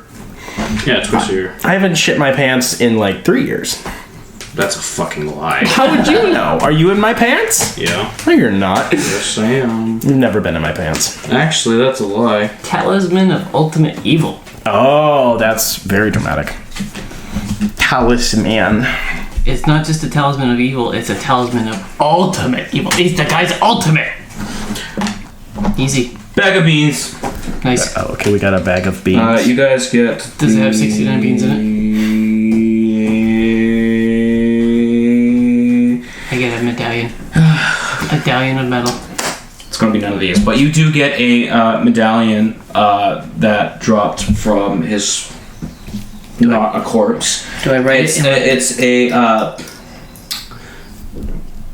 Yeah, twice a year. I haven't shit my pants in like 3 years. That's a fucking lie. How would you know? Are you in my pants? Yeah. No, you're not. Yes, I am. You've never been in my pants. Actually, that's a lie. Talisman of ultimate evil. Oh, that's very dramatic. Talisman. It's not just a talisman of evil, it's a talisman of ultimate evil. It's the guy's ultimate. Easy. Bag of beans. Nice. Oh, okay, we got a bag of beans. You guys get. Does it have 69 beans in it? I get a medallion. Medallion of metal. It's gonna be none of these, but you do get a medallion that dropped from his. Not a corpse. Do I write It's it?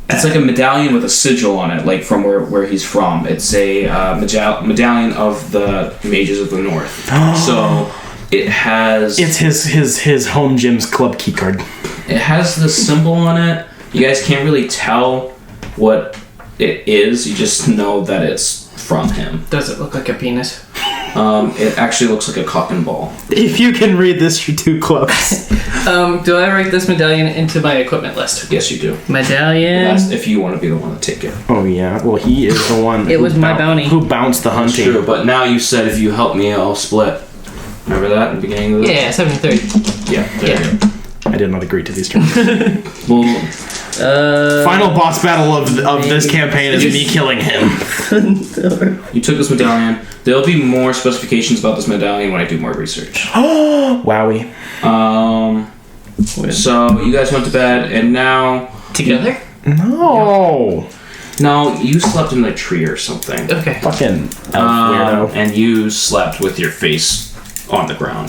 it's like a medallion with a sigil on it, like from where he's from. It's a medallion of the Mages of the North. So it has It's his home gym's club keycard. it has the symbol on it. You guys can't really tell what it is. You just know that it's from him. Does it look like a penis? It actually looks like a cock and ball. If you can read this, you're too close. Do I write this medallion into my equipment list? Yes, you do. Medallion. That's if you want to be the one to take it. Oh yeah. Well, he is the one. It was my bounty. Who bounced the That's hunting. true, but now you said if you help me, I'll split. Remember that in the beginning of this? Yeah, 7:30. Yeah, there you go. I did not agree to these terms. Well, Final boss battle of this campaign is me killing him. you took this medallion. There'll be more specifications about this medallion when I do more research. Wowie. So you guys went to bed, and now Together? No. no, you slept in a tree or something. Okay. Fucking elf weirdo. And you slept with your face on the ground.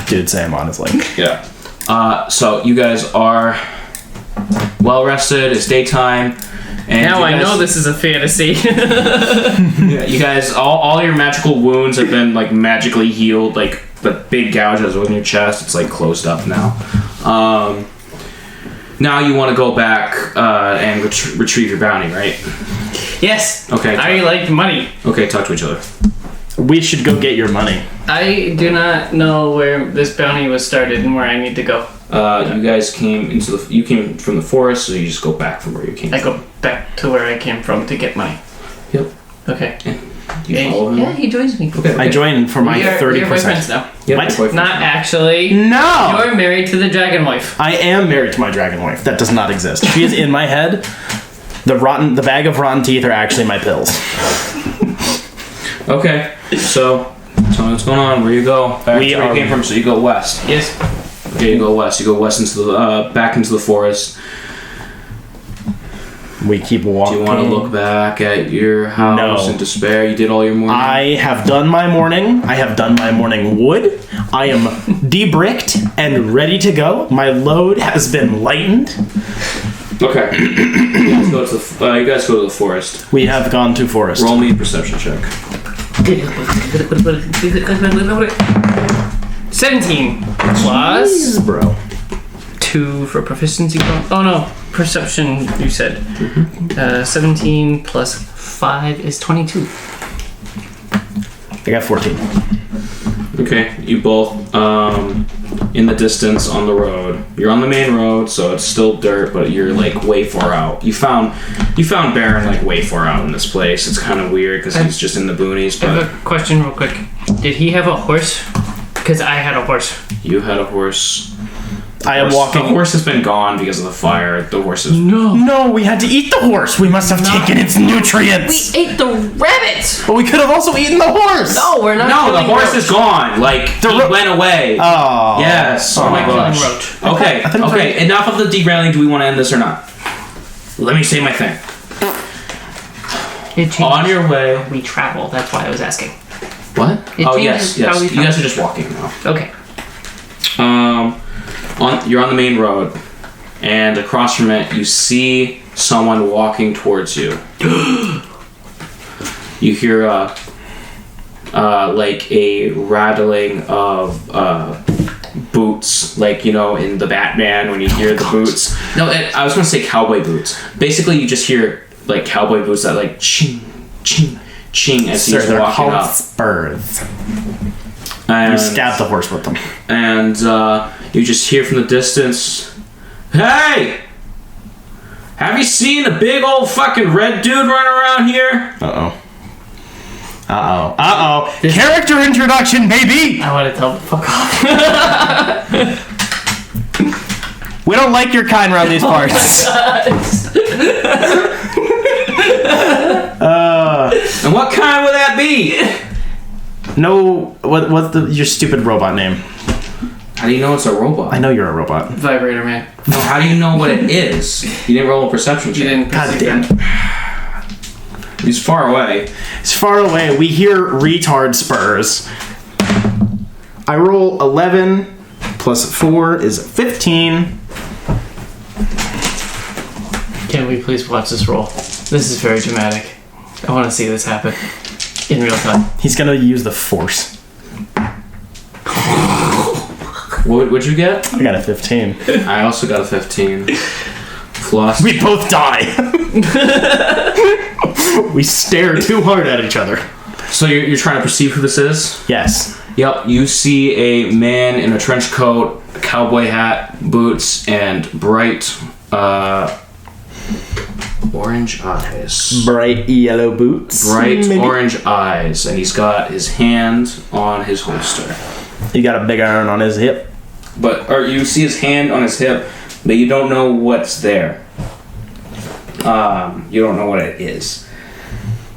Dude, Sam, honestly. Yeah. So you guys are well rested. It's daytime. And Now I guys, know this is a fantasy. Yeah, you guys, all your magical wounds have been like magically healed. Like the big gouges on your chest, it's like closed up now. Now you want to go back and retrieve your bounty, right? Yes. Okay. I like money. Okay, talk to each other. We should go get your money. I do not know where this bounty was started and where I need to go. You guys came you came from the forest, so you just go back from where you came. I go back to where I came from to get money. Yep. Okay. You follow him? Yeah, he joins me. Okay. I join for my We are 30%. boyfriends now. Yep, What? boyfriend. Not actually. No! You're married to the dragon wife. I am married to my dragon wife. That does not exist. She is in my head. The bag of rotten teeth are actually my pills. Okay. So tell me what's going on. Where you go? Back to where you came from. So you go west. Yes. Okay, you go west. You go west into the back into the forest. We keep walking. Do you want to look back at your house in despair? You did all your morning. I have done my morning. I have done my morning wood. I am debricked and ready to go. My load has been lightened. Okay. You guys go to the forest. We have gone to forest. Roll me a perception check. 17 plus Jeez, bro. 2 for proficiency. Oh no, perception. You said 17 plus 5 is 22. I got 14. Okay, you both in the distance on the road. You're on the main road, so it's still dirt, but you're like way far out. You found Baron like way far out in this place. It's kind of weird because he's just in the boonies. I But have a question real quick. Did he have a horse? Because I had a horse. you had a horse. I am The walking. horse has been gone because of the fire. The horse is. No, we had to eat the horse. We must have taken its nutrients. We ate the rabbits! But we could have also eaten the horse. No, we're not. No, the killing horse roach. is gone. Like he went away. Oh. Yes. Oh my We're killing gosh. roach. Okay. I thought- Okay. Enough of the derailing. Do we want to end this or not? Let me say my thing. It changes On your way. how we travel. That's why I was asking. What? It Oh changes yes, how yes. we You guys are just walking now. Okay. You're on the main road, and across from it, you see someone walking towards you. You hear like a rattling of boots, like in the Batman when you hear the boots. No, I was going to say cowboy boots. Basically, you just hear like cowboy boots that like ching, ching, ching as he's They're walking called up. spurs. And You stab the horse with them. and you just hear from the distance, "Hey! Have you seen a big old fucking red dude running around here?" Character introduction, baby! I want to tell the fuck off. We don't like your kind around these parts. And what kind would that be? No, what's your stupid robot name? How do you know it's a robot? I know you're a robot. Vibrator man. No, how do you know what it is? You didn't roll a perception check. You didn't. God perceive damn. that. He's far away. It's far away. We hear retard spurs. I roll 11 plus 4 is 15. Can we please watch this roll? This is very dramatic. I want to see this happen in real time. He's gonna use the force. What'd you get? I got a 15. I also got a 15. Plus. We both die. We stare too hard at each other. So you're trying to perceive who this is? Yes. Yep, you see a man in a trench coat, a cowboy hat, boots, and bright orange eyes. Bright yellow boots. Bright maybe? orange eyes, and he's got his hand on his holster. He got a big iron on his hip. Or you see his hand on his hip, but you don't know what's there. You don't know what it is.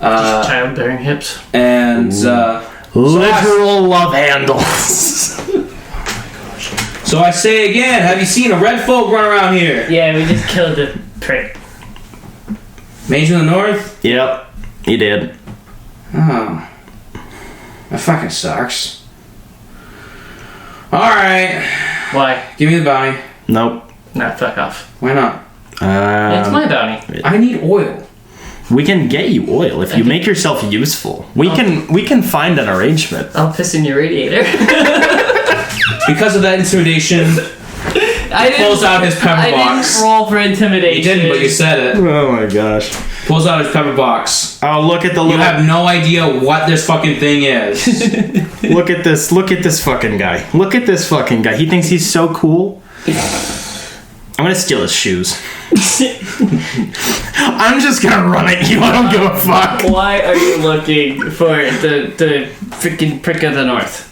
Childbearing hips. And literal love handles. so I say again, have you seen a red folk run around here? Yeah, we just killed the prick. Mage in the North? Yep, he did. Oh. That fucking sucks. Alright. Why? Give me the bounty. Nope. Nah, fuck off. Why not? It's my bounty. I need oil. We can get you oil if you make yourself useful. We can find an arrangement. I'll piss in your radiator. Because of that intimidation, pulls out his pepper box. I didn't roll for intimidation. You didn't, but you said it. Oh my gosh. Pulls out his pepper box. Oh, look at the You little... have no idea what this fucking thing is. Look at this fucking guy. Look at this fucking guy. He thinks he's so cool. I'm gonna steal his shoes. I'm just gonna run at you. I don't give a fuck. Why are you looking for the freaking prick of the North?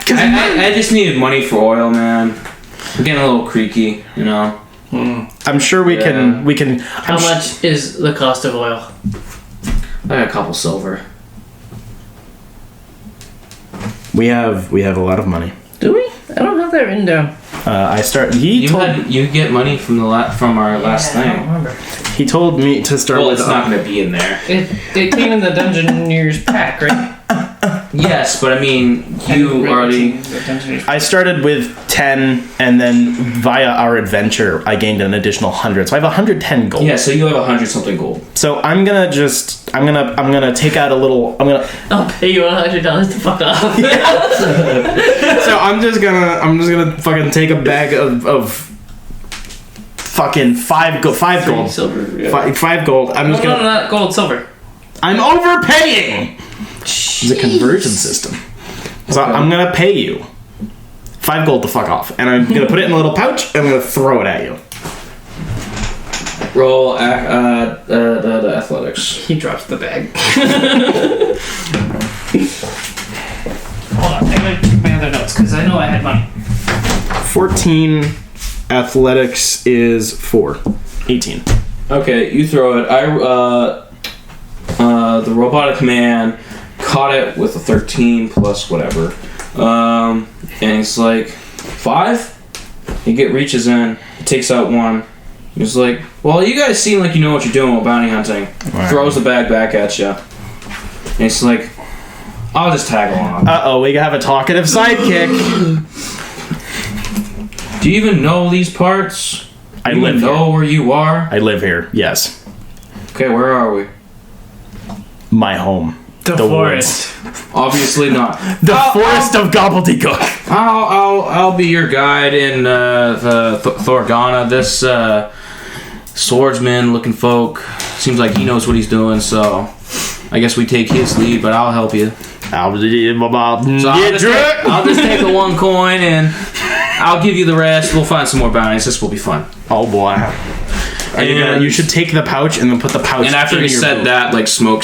I just needed money for oil, man. I'm getting a little creaky, you know. I'm sure we can. How much is the cost of oil? I got a couple silver. We have a lot of money. Do we? I don't have that written down. You get money from our last I don't thing. remember. He told me to start Well, with. it's not going to be in there. It came in the Dungeoneer's pack, right? Yes, but I mean, you already. I started with 10, and then via our adventure, I gained an additional 100. So I have 110 gold. Yeah, so you have 100 something gold. So I'm gonna take out a little. I'll pay you $100 to fuck off. So I'm just gonna fucking take a bag of fucking 5 gold. Silver. Yeah. 5 gold. I'm just No, gonna. not gold, silver. I'm overpaying. It's a conversion system. So Okay. I'm gonna pay you 5 gold to fuck off, and I'm gonna put it in a little pouch, and I'm gonna throw it at you. Roll the athletics. He drops the bag. Hold on, I'm gonna check my other notes because I know I had money. 14. Athletics is 4. 18. Okay, you throw it. The robotic man caught it with a 13 plus whatever. And he's like, 5? He reaches in, takes out 1. He's like, well, you guys seem like you know what you're doing with bounty hunting. Right. Throws the bag back at you. And he's like, I'll just tag along. Uh-oh, we have a talkative sidekick. Do you even know these parts? I Do you live even know where you are? I live here, yes. Okay, where are we? My home. The forest. Obviously not. The forest of gobbledygook. I'll be your guide in the Thorgana. This swordsman-looking folk seems like he knows what he's doing, so I guess we take his lead. But I'll help you. I'll just take the 1 coin and I'll give you the rest. We'll find some more bounties. This will be fun. Oh boy. You should take the pouch and then put the pouch. And after in he your said boot. that, like smoke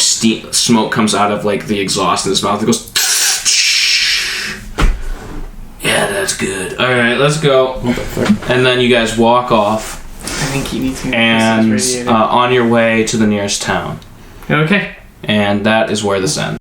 comes out of like the exhaust in his mouth. It goes. Yeah, that's good. All right, let's go. And then you guys walk off. I think he needs me. And on your way to the nearest town. Okay. And that is where this ends.